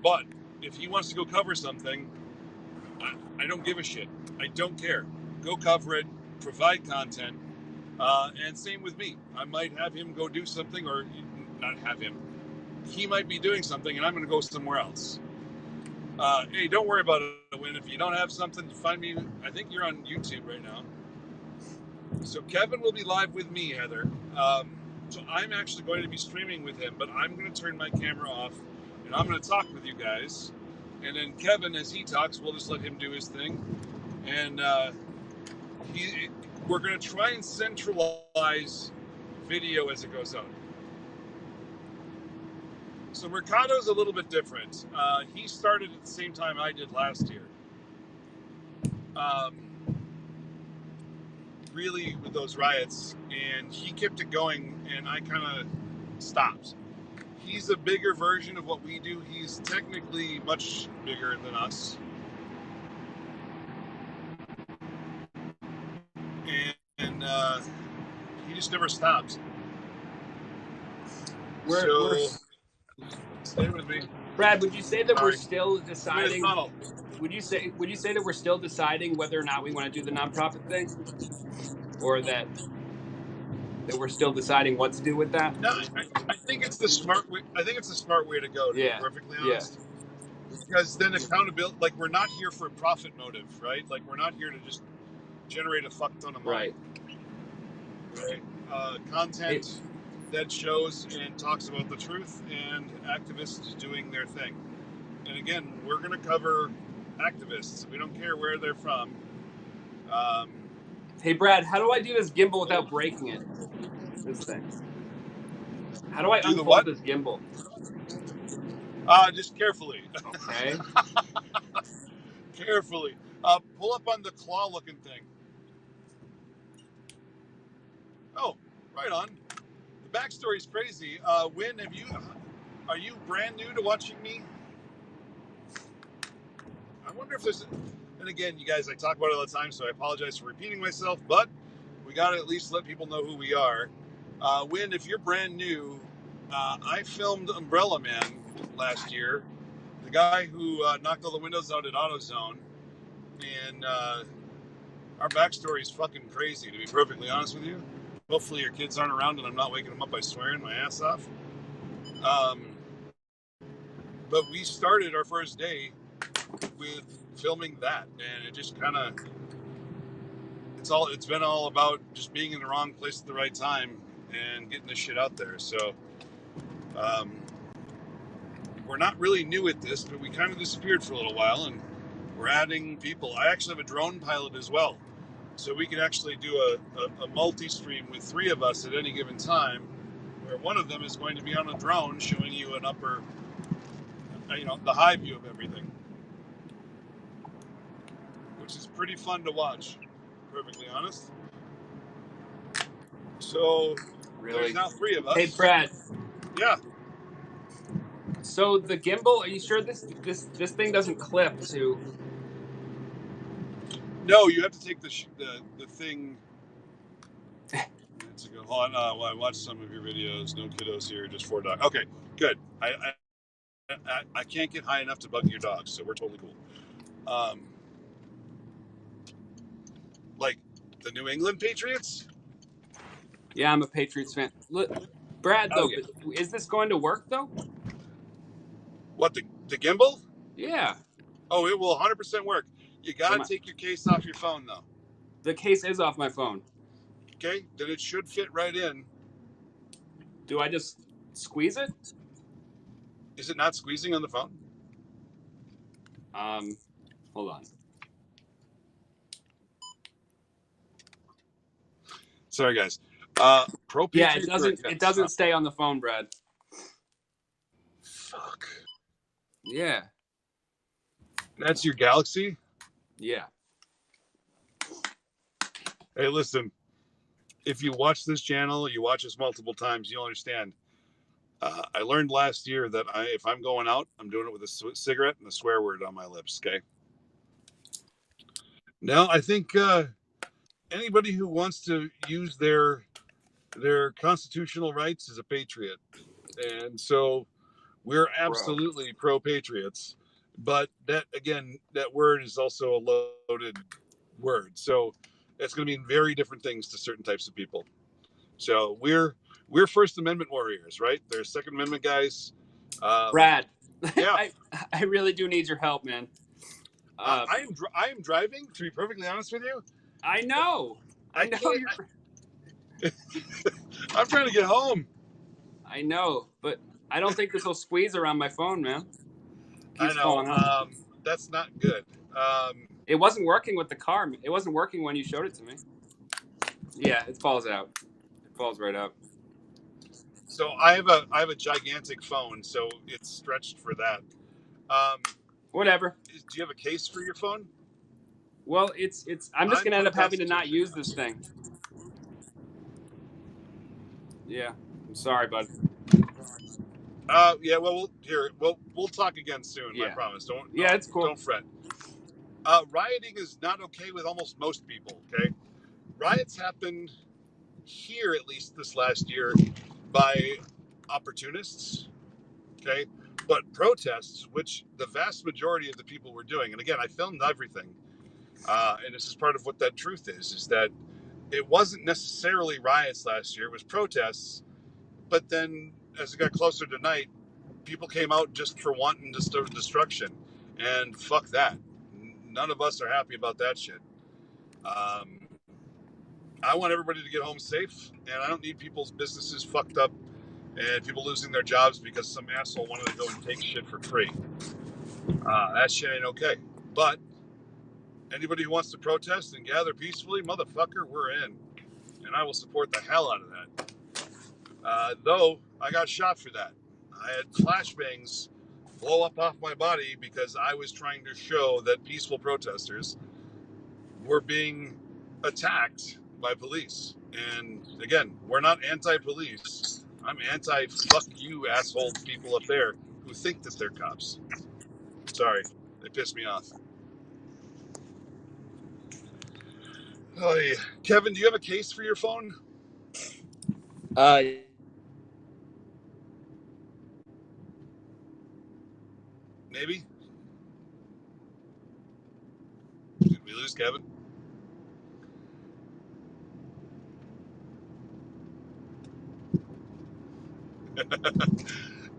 But if he wants to go cover something, I don't give a shit. I don't care. Go cover it, provide content. And same with me. I might have him go do something, or not have him. He might be doing something, and I'm going to go somewhere else. Hey, don't worry about it, Win. If you don't have something, find me. I think you're on YouTube right now. So Kevin will be live with me, Heather. So I'm actually going to be streaming with him, but I'm going to turn my camera off, and I'm going to talk with you guys. And then Kevin, as he talks, we'll just let him do his thing. And we're going to try and centralize video as it goes out. So Mercado's a little bit different. He started at the same time I did last year. Really with those riots, and he kept it going, and I kind of stopped. He's a bigger version of what we do. He's technically much bigger than us. And he just never stops. Stay with me. Brad, would you say that we're still deciding? Tunnel. Would you say that we're still deciding whether or not we want to do the nonprofit thing, or that we're still deciding what to do with that? No, I think it's the smart way. I think it's the smart way to go. To be perfectly honest, because then accountability. Like, we're not here for a profit motive, right? Like, we're not here to just generate a fuck ton of money. Right. Content that shows and talks about the truth, and activists doing their thing. And again, we're going to cover activists. We don't care where they're from. Hey, Brad, how do I do this gimbal without breaking it? This thing. How do I unfold this gimbal? Just carefully. Okay. Carefully. Pull up on the claw-looking thing. Oh, right on. The backstory is crazy. Wynn, are you brand new to watching me? I wonder if there's... And again, you guys, I talk about it all the time, so I apologize for repeating myself, but we got to at least let people know who we are. Wynn, if you're brand new, I filmed Umbrella Man last year, the guy who knocked all the windows out at AutoZone, and our backstory is fucking crazy, to be perfectly honest with you. Hopefully your kids aren't around and I'm not waking them up by swearing my ass off. But we started our first day with filming that, and it just kind of, it's been all about just being in the wrong place at the right time and getting this shit out there. So we're not really new at this, but we kind of disappeared for a little while, and we're adding people. I actually have a drone pilot as well, so we can actually do a multi-stream with 3 of us at any given time, where one of them is going to be on a drone showing you an upper, the high view of everything, which is pretty fun to watch, perfectly honest. So there's now 3 of us. Hey, Brad. Yeah. So the gimbal, are you sure this thing doesn't clip to? No, you have to take the thing. Let's go. Hold on. Well, I watched some of your videos. No kiddos here, just 4 dogs. Okay, good. I can't get high enough to bug your dogs, so we're totally cool. Like the New England Patriots? Yeah, I'm a Patriots fan. Look, Brad, though, is this going to work, though? What, the gimbal? Yeah. Oh, it will 100% work. You got to take your case off your phone, though. The case is off my phone. Okay, then it should fit right in. Do I just squeeze it? Is it not squeezing on the phone? Hold on. Sorry, guys. Pro yeah, it doesn't stay on the phone, Brad. Fuck. Yeah. That's your Galaxy? Yeah. Hey, listen. If you watch this channel, you watch us multiple times, you'll understand. I learned last year that if I'm going out, I'm doing it with a cigarette and a swear word on my lips, okay? Now, I think anybody who wants to use their constitutional rights is a patriot. And so we're absolutely pro-patriots. But that, again, that word is also a loaded word. So it's going to mean very different things to certain types of people. So we're First Amendment warriors, right? They're Second Amendment guys. Brad, yeah, I really do need your help, man. I am driving, to be perfectly honest with you. I know. I know. I'm trying to get home. I know, but I don't think this will squeeze around my phone, man. Keeps I know. falling off. That's not good. It wasn't working with the car. It wasn't working when you showed it to me. Yeah, it falls out. It falls right out. So I have a gigantic phone, so it's stretched for that. Whatever. Do you have a case for your phone? Well, it's. I'm just gonna end up having to not Constitution. use this thing. Yeah, I'm sorry, bud. Yeah. Well, we'll talk again soon. Yeah. I promise. Yeah, it's cool. Don't fret. Rioting is not okay with almost most people. Okay, riots happen here, at least this last year, by opportunists. Okay, but protests, which the vast majority of the people were doing, and again, I filmed everything, and this is part of what that truth is that it wasn't necessarily riots last year; it was protests. But then, as it got closer to night, people came out just for wanting destruction, and fuck that. None of us are happy about that shit. I want everybody to get home safe, and I don't need people's businesses fucked up and people losing their jobs because some asshole wanted to go and take shit for free. That shit ain't okay. But anybody who wants to protest and gather peacefully, motherfucker, we're in. And I will support the hell out of that. Though I got shot for that. I had flashbangs blow up off my body because I was trying to show that peaceful protesters were being attacked by police. And again, we're not anti-police. I'm anti-fuck you asshole people up there who think that they're cops. Sorry, they pissed me off. Oh, yeah. Kevin, do you have a case for your phone? Maybe? Did we lose Kevin?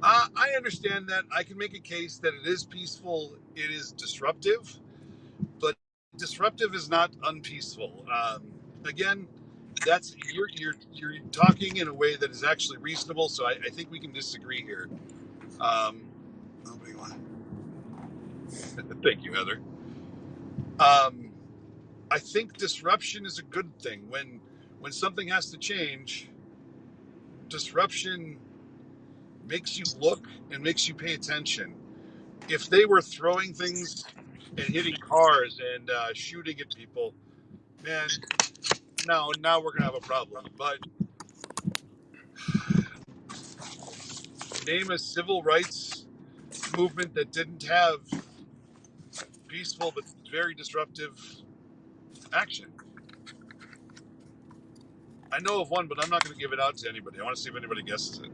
I understand that. I can make a case that it is peaceful, it is disruptive, but disruptive is not unpeaceful. Again, that's you're talking in a way that is actually reasonable, so I think we can disagree here. Thank you, Heather. I think disruption is a good thing. When something has to change, disruption makes you look and makes you pay attention. If they were throwing things and hitting cars and shooting at people, man, now we're gonna have a problem. But name a civil rights movement that didn't have peaceful but very disruptive action. I know of one, but I'm not going to give it out to anybody. I want to see if anybody guesses it.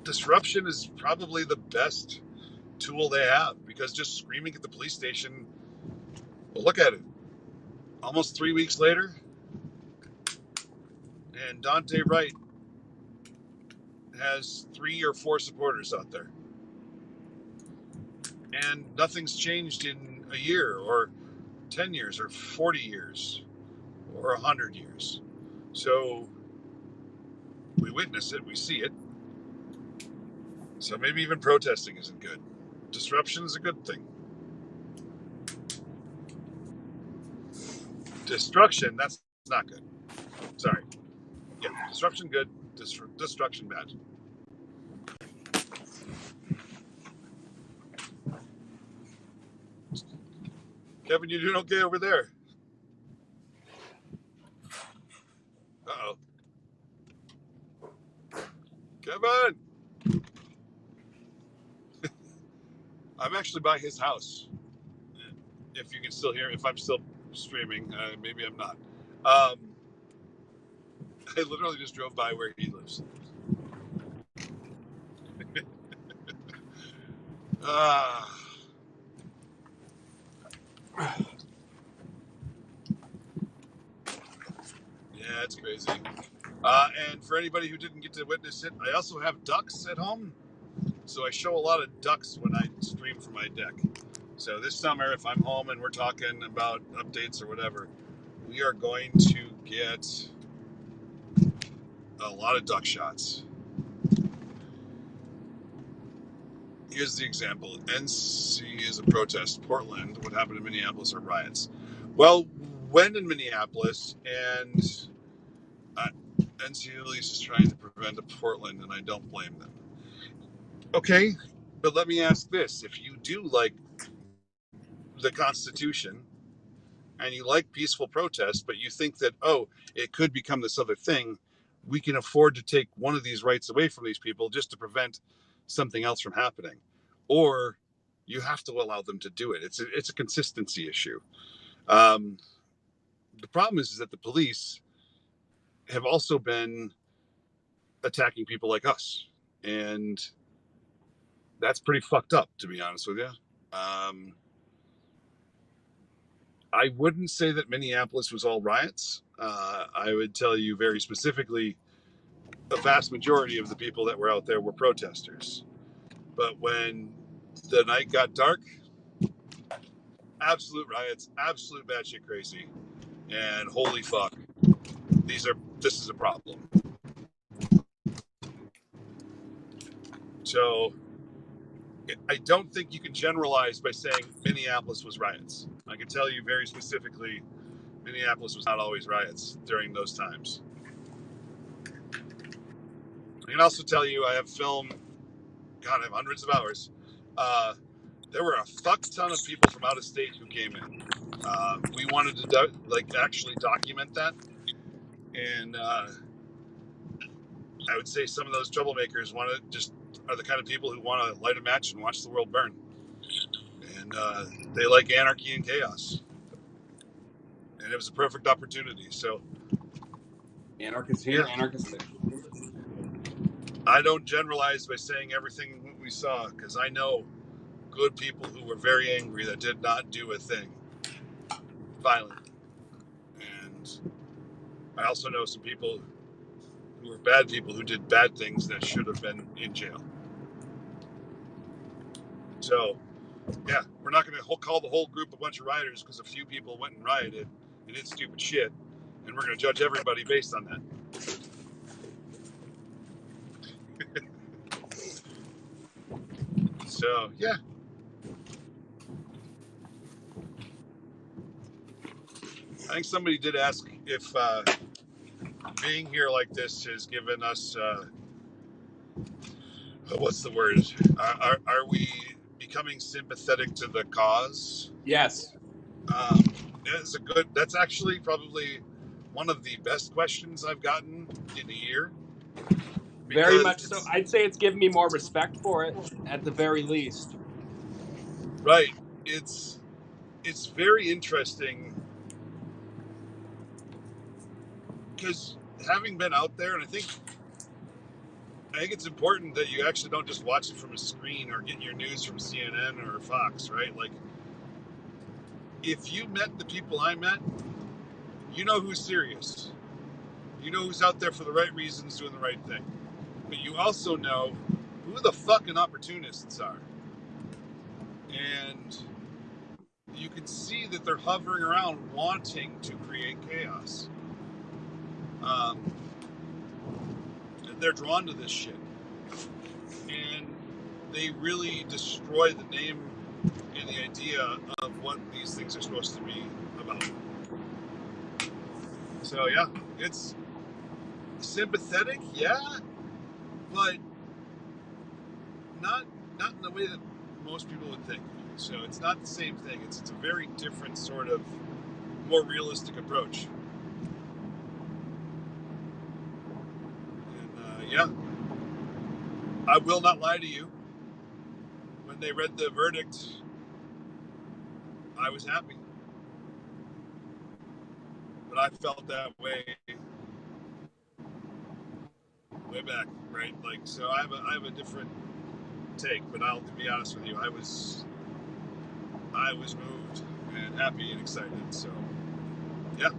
Disruption is probably the best tool they have because just screaming at the police station, well, look at it. Almost 3 weeks later, and Dante Wright has 3 or 4 supporters out there. And nothing's changed in a year or 10 years or 40 years or 100 years. So we witness it, we see it. So maybe even protesting isn't good. Disruption is a good thing. Destruction, that's not good. Sorry. Yeah, disruption good, destruction bad. Kevin, you doing okay over there? Uh-oh. Kevin! I'm actually by his house. If you can still hear, if I'm still streaming, maybe I'm not. I literally just drove by where he lives. Yeah, it's crazy. And for anybody who didn't get to witness it, I also have ducks at home. So I show a lot of ducks when I stream from my deck. So this summer, if I'm home and we're talking about updates or whatever, we are going to get a lot of duck shots. here's the example. NC is a protest. Portland, what happened in Minneapolis are riots. Well, when in Minneapolis, and NC Police is trying to prevent a Portland, and I don't blame them. Okay, but let me ask this. If you do like the Constitution and you like peaceful protest, but you think that, oh, it could become this other thing, we can afford to take one of these rights away from these people just to prevent something else from happening. Or you have to allow them to do it. It's a consistency issue. The problem is that the police have also been attacking people like us. And that's pretty fucked up, to be honest with you. I wouldn't say that Minneapolis was all riots. I would tell you very specifically, a vast majority of the people that were out there were protesters. But when the night got dark, absolute riots, absolute batshit crazy, and holy fuck, this is a problem. So I don't think you can generalize by saying Minneapolis was riots. I can tell you very specifically, Minneapolis was not always riots during those times. I can also tell you, I have film, God, I have hundreds of hours. There were a fuck ton of people from out of state who came in. We wanted to actually document that, and I would say some of those troublemakers are the kind of people who want to light a match and watch the world burn, and they like anarchy and chaos, and it was a perfect opportunity. So, Anarchists here, anarchists there. I don't generalize by saying everything we saw, because I know good people who were very angry that did not do a thing violent. And I also know some people who were bad people who did bad things that should have been in jail. So, yeah, we're not going to call the whole group a bunch of rioters because a few people went and rioted and did stupid shit, and we're going to judge everybody based on that. So, yeah. I think somebody did ask if being here like this has given us, what's the word? Are we becoming sympathetic to the cause? Yes. That's actually probably one of the best questions I've gotten in a year. Very much so. I'd say it's given me more respect for it, at the very least. Right. It's very interesting because having been out there, and I think it's important that you actually don't just watch it from a screen or get your news from CNN or Fox, right? Like, if you met the people I met, you know who's serious. You know who's out there for the right reasons, doing the right thing. But you also know who the fucking opportunists are. And you can see that they're hovering around wanting to create chaos. They're drawn to this shit. And they really destroy the name and the idea of what these things are supposed to be about. So, yeah, it's sympathetic, yeah, but not in the way that most people would think. So it's not the same thing. It's a very different sort of more realistic approach. And yeah, I will not lie to you. When they read the verdict, I was happy, but I felt that way back, right? Like, so I have a different take, but to be honest with you, I was moved and happy and excited. So, yeah,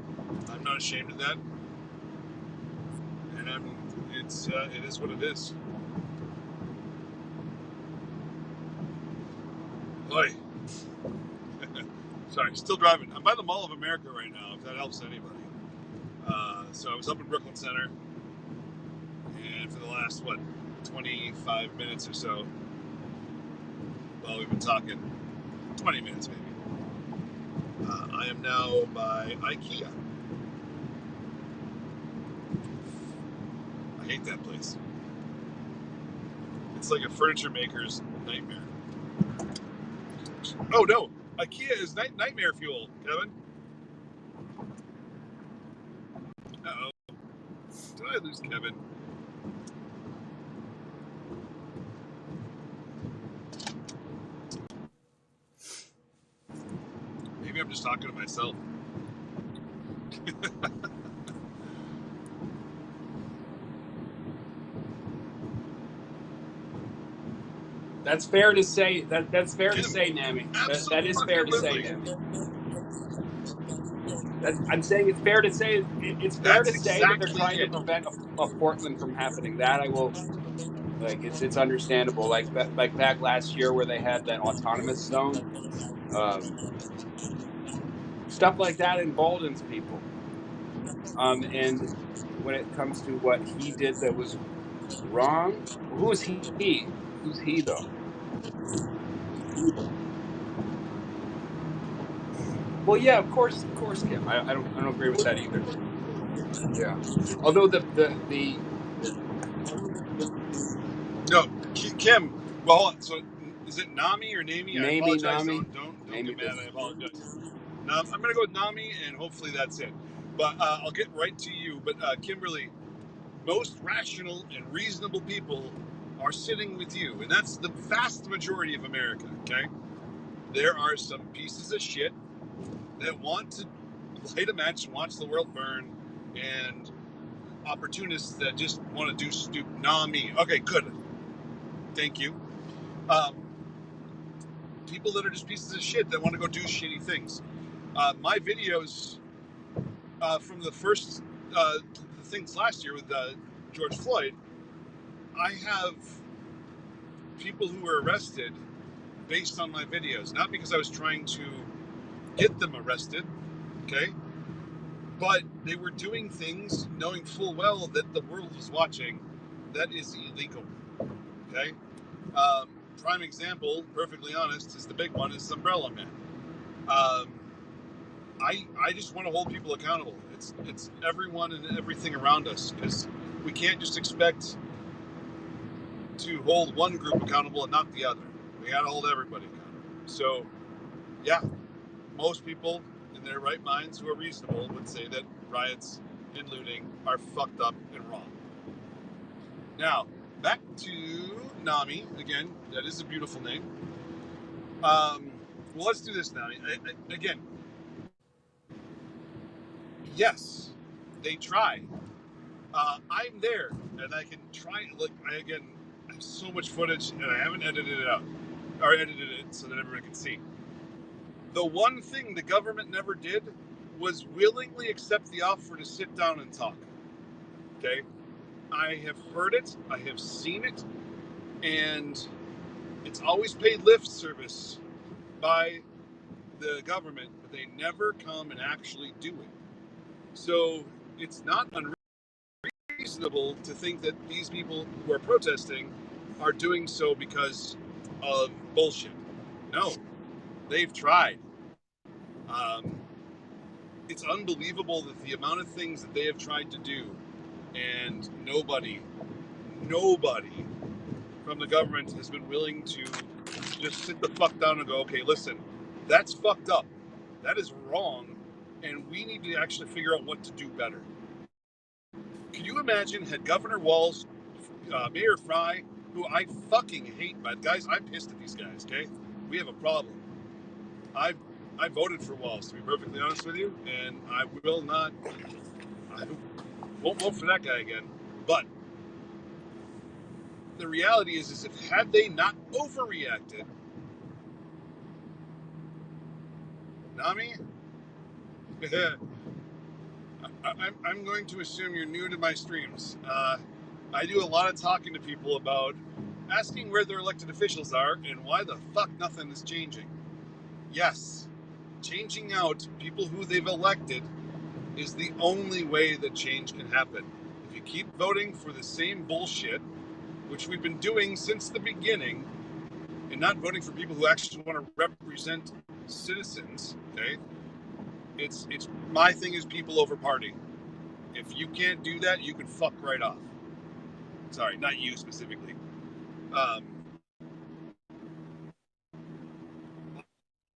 I'm not ashamed of that, and it is what it is. Boy, sorry, still driving. I'm by the Mall of America right now, if that helps anybody. So I was up in Brooklyn Center, and for the last 25 minutes or so, Well, we've been talking 20 minutes maybe. I am now by IKEA. I hate that place. It's like a furniture maker's nightmare. Oh no, IKEA is nightmare fuel, Kevin. Uh-oh. Did I lose Kevin? Maybe I'm just talking to myself. That's fair to say. That's fair to say, Nami. That is fair to say, Nami. I'm saying it's fair to say. It's fair That's to say that they're exactly trying to it. prevent a Portland from happening. That I will. Like it's understandable. Like back last year where they had that autonomous zone, stuff like that emboldens people. And when it comes to what he did that was wrong, who's he? Who's he though? Well, yeah, of course, Kim. I don't agree with that either. Yeah. Although the No, Kim. Well, hold on. So is it Nami or Nami? I apologize. Nami, Don't Nami get mad. this. I apologize. I'm gonna go with Nami, and hopefully that's it. But I'll get right to you. But Kimberly, most rational and reasonable people are sitting with you, and that's the vast majority of America. Okay, there are some pieces of shit that want to light a match and watch the world burn, and opportunists that just want to do stupid. Nami. Okay, good. Thank you. People that are just pieces of shit that want to go do shitty things. My videos from the first things last year with George Floyd, I have people who were arrested based on my videos, not because I was trying to get them arrested, okay? But they were doing things knowing full well that the world was watching. That is illegal, okay? Prime example, perfectly honest, is the big one, is Umbrella Man. I just want to hold people accountable. It's everyone and everything around us, because we can't just expect to hold one group accountable and not the other. We got to hold everybody accountable. So, yeah, most people in their right minds who are reasonable would say that riots and looting are fucked up and wrong. Now, back to Nami. Again, that is a beautiful name. Well, let's do this, Nami. Again, yes, they try. I'm there, and I can try. Look, I have so much footage, and I haven't edited it out, or edited it so that everyone can see. The one thing the government never did was willingly accept the offer to sit down and talk. Okay, I have heard it, I have seen it, and it's always paid lip service by the government, but they never come and actually do it. So it's not unreasonable to think that these people who are protesting are doing so because of bullshit. No, they've tried. It's unbelievable that the amount of things that they have tried to do, and nobody from the government has been willing to just sit the fuck down and go, okay, listen, that's fucked up. That is wrong, and we need to actually figure out what to do better. Can you imagine had Governor Walz, Mayor Fry, who I fucking hate, but guys, I'm pissed at these guys, okay? We have a problem. I voted for Walz, to be perfectly honest with you, and I won't vote for that guy again. But the reality is if had they not overreacted, Nami, I'm going to assume you're new to my streams. I do a lot of talking to people about asking where their elected officials are and why the fuck nothing is changing. Yes, changing out people who they've elected is the only way that change can happen. If you keep voting for the same bullshit, which we've been doing since the beginning, and not voting for people who actually want to represent citizens. Okay, it's my thing is people over party. If you can't do that, you can fuck right off. Sorry, not you specifically.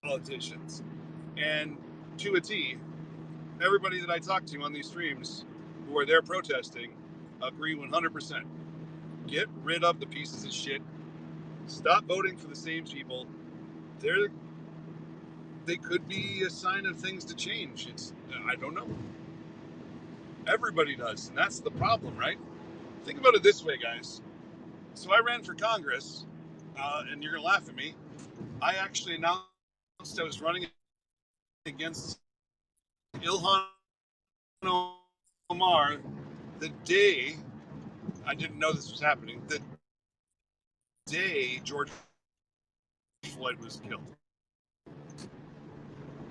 Politicians, and to a T, everybody that I talk to on these streams who are there protesting agree 100%. Get rid of the pieces of shit. Stop voting for the same people. They could be a sign of things to change. I don't know. Everybody does, and that's the problem, right? Think about it this way, guys. So I ran for Congress, and you're gonna laugh at me. I actually announced I was running against Ilhan Omar the day I didn't know this was happening. The day George Floyd was killed.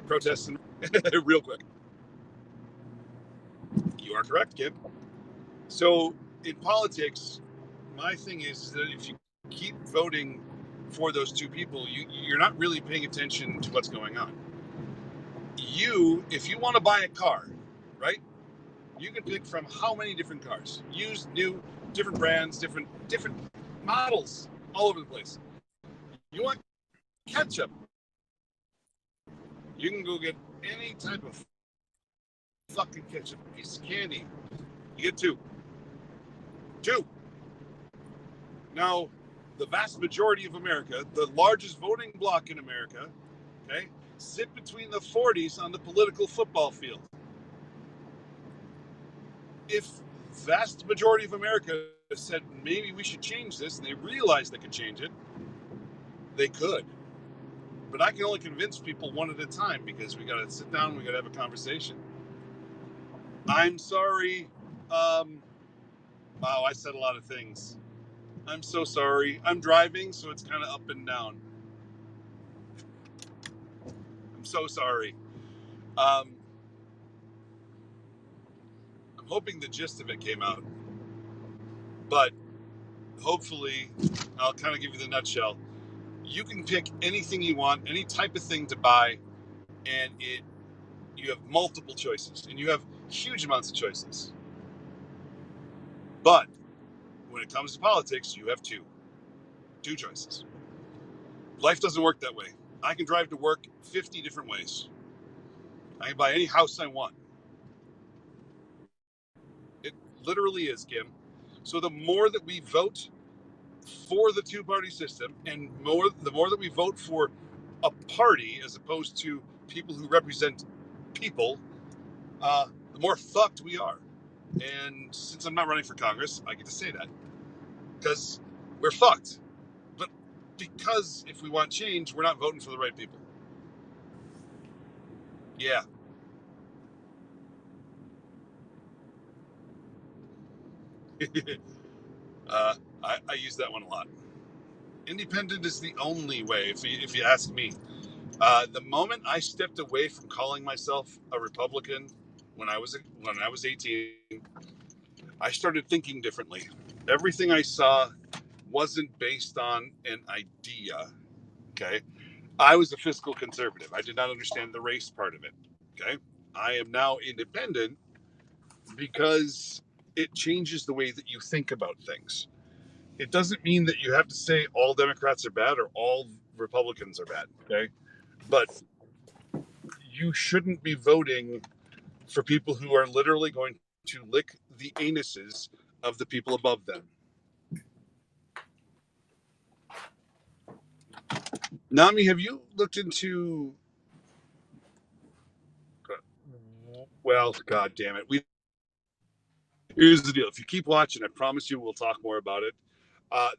Protesting real quick. You are correct, kid. So in politics, my thing is that if you keep voting for those two people, you're not really paying attention to what's going on. If you want to buy a car, right? You can pick from how many different cars, used, new, different brands, different models, all over the place. You want ketchup? You can go get any type of fucking ketchup, piece of candy. You get two. Now, the vast majority of America, the largest voting bloc in America, okay, sit between the 40s on the political football field. If vast majority of America said maybe we should change this, and they realized they could change it, they could. But I can only convince people one at a time because we got to sit down, we got to have a conversation. I'm sorry. Wow, I said a lot of things. I'm so sorry. I'm driving, so it's kind of up and down. I'm so sorry. I'm hoping the gist of it came out. But hopefully, I'll kind of give you the nutshell. You can pick anything you want, any type of thing to buy, and you have multiple choices, and you have huge amounts of choices. But when it comes to politics, you have two choices. Life doesn't work that way. I can drive to work 50 different ways. I can buy any house I want. It literally is, Kim. So the more that we vote for the two-party system, and the more that we vote for a party as opposed to people who represent people, the more fucked we are. And since I'm not running for Congress, I get to say that because we're fucked. But because if we want change, we're not voting for the right people. Yeah. I use that one a lot. Independent is the only way, if you ask me. The moment I stepped away from calling myself a Republican when I was 18, I started thinking differently. Everything I saw wasn't based on an idea. Okay, I was a fiscal conservative. I did not understand the race part of it. Okay, I am now independent because it changes the way that you think about things. It doesn't mean that you have to say all Democrats are bad or all Republicans are bad. Okay, but you shouldn't be voting for people who are literally going to lick the anuses of the people above them. Nami, have you looked into? Well, God damn it! Here's the deal. If you keep watching, I promise you we'll talk more about it.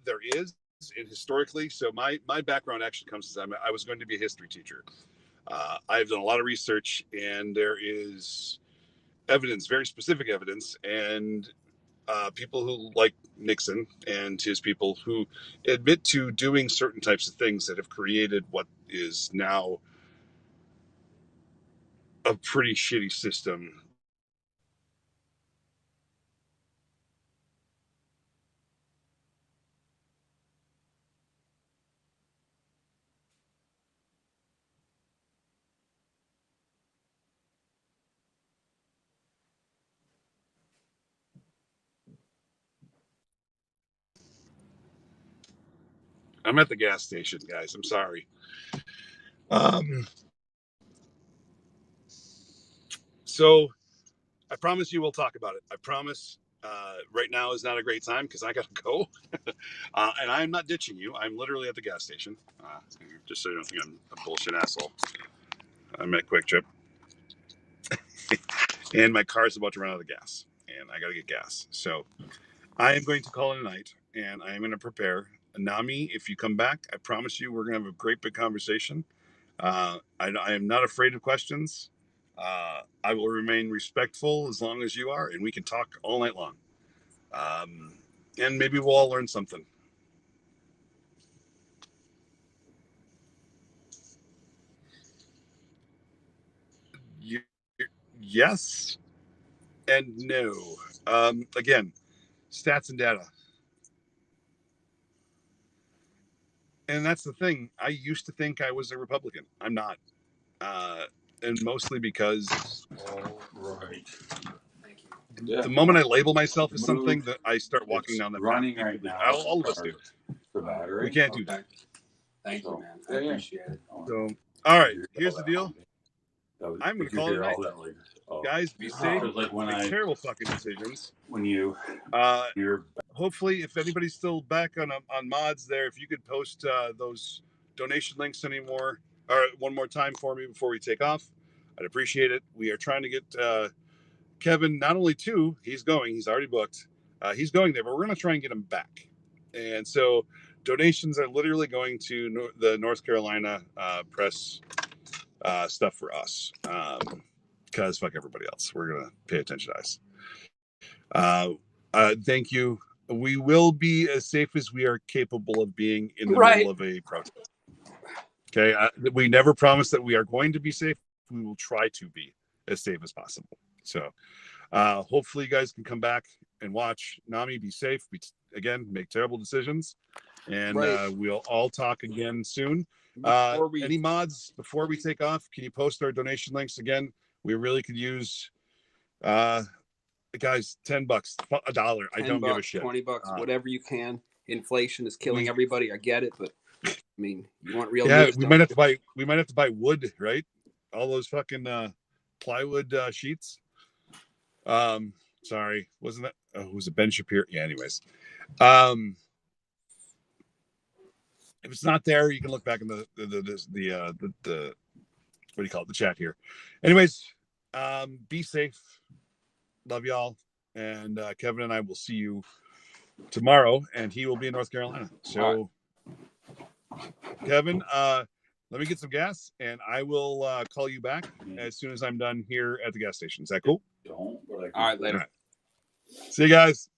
There is, and historically, so my background actually comes from I was going to be a history teacher. I've done a lot of research, and there is evidence, very specific evidence, and people who like Nixon and his people who admit to doing certain types of things that have created what is now a pretty shitty system. I'm at the gas station, guys. I'm sorry. So I promise you we'll talk about it. I promise. Right now is not a great time because I got to go. And I'm not ditching you. I'm literally at the gas station. Just so you don't think I'm a bullshit asshole. I'm at Quick Trip. And my car's about to run out of gas. And I got to get gas. So I am going to call it a night. And I am going to prepare. Nami, if you come back, I promise you we're going to have a great big conversation. I am not afraid of questions. I will remain respectful as long as you are, and we can talk all night long. And maybe we'll all learn something. Yes and no. Again, stats and data. And that's the thing. I used to think I was a Republican. I'm not. And mostly because the moment I label myself as something, that I start walking down the path. Right now. All of us do. We can't do that. Thank you, man. I appreciate it. So, all right. Here's the deal. I'm going to call it a night. Guys, be safe. Make terrible fucking decisions. Hopefully, if anybody's still back on mods there, if you could post those donation links one more time for me before we take off, I'd appreciate it. We are trying to get Kevin not only to, he's already booked. He's going there, but we're going to try and get him back. And so donations are literally going to the North Carolina press stuff for us. Because fuck everybody else. We're going to pay attention to us. Thank you. We will be as safe as we are capable of being in the middle of a protest. Okay. We never promise that we are going to be safe. We will try to be as safe as possible. So hopefully you guys can come back and watch. Nami, be safe. Again, make terrible decisions. And we'll all talk again soon. Any mods before we take off? Can you post our donation links again? We really could use guys, $10, $1. I don't give a shit. $20, whatever you can. Inflation is killing everybody. I get it, but I mean, you want real news? We might have to buy wood, right? All those fucking plywood sheets. Sorry, wasn't that? Oh, it was a Ben Shapiro. Yeah. Anyways, if it's not there, you can look back in the what do you call it? The chat here. Anyways, be safe. Love y'all. And Kevin and I will see you tomorrow, and he will be in North Carolina. So, Kevin, let me get some gas, and I will call you back as soon as I'm done here at the gas station. Is that cool? All right, later. All right. See you guys.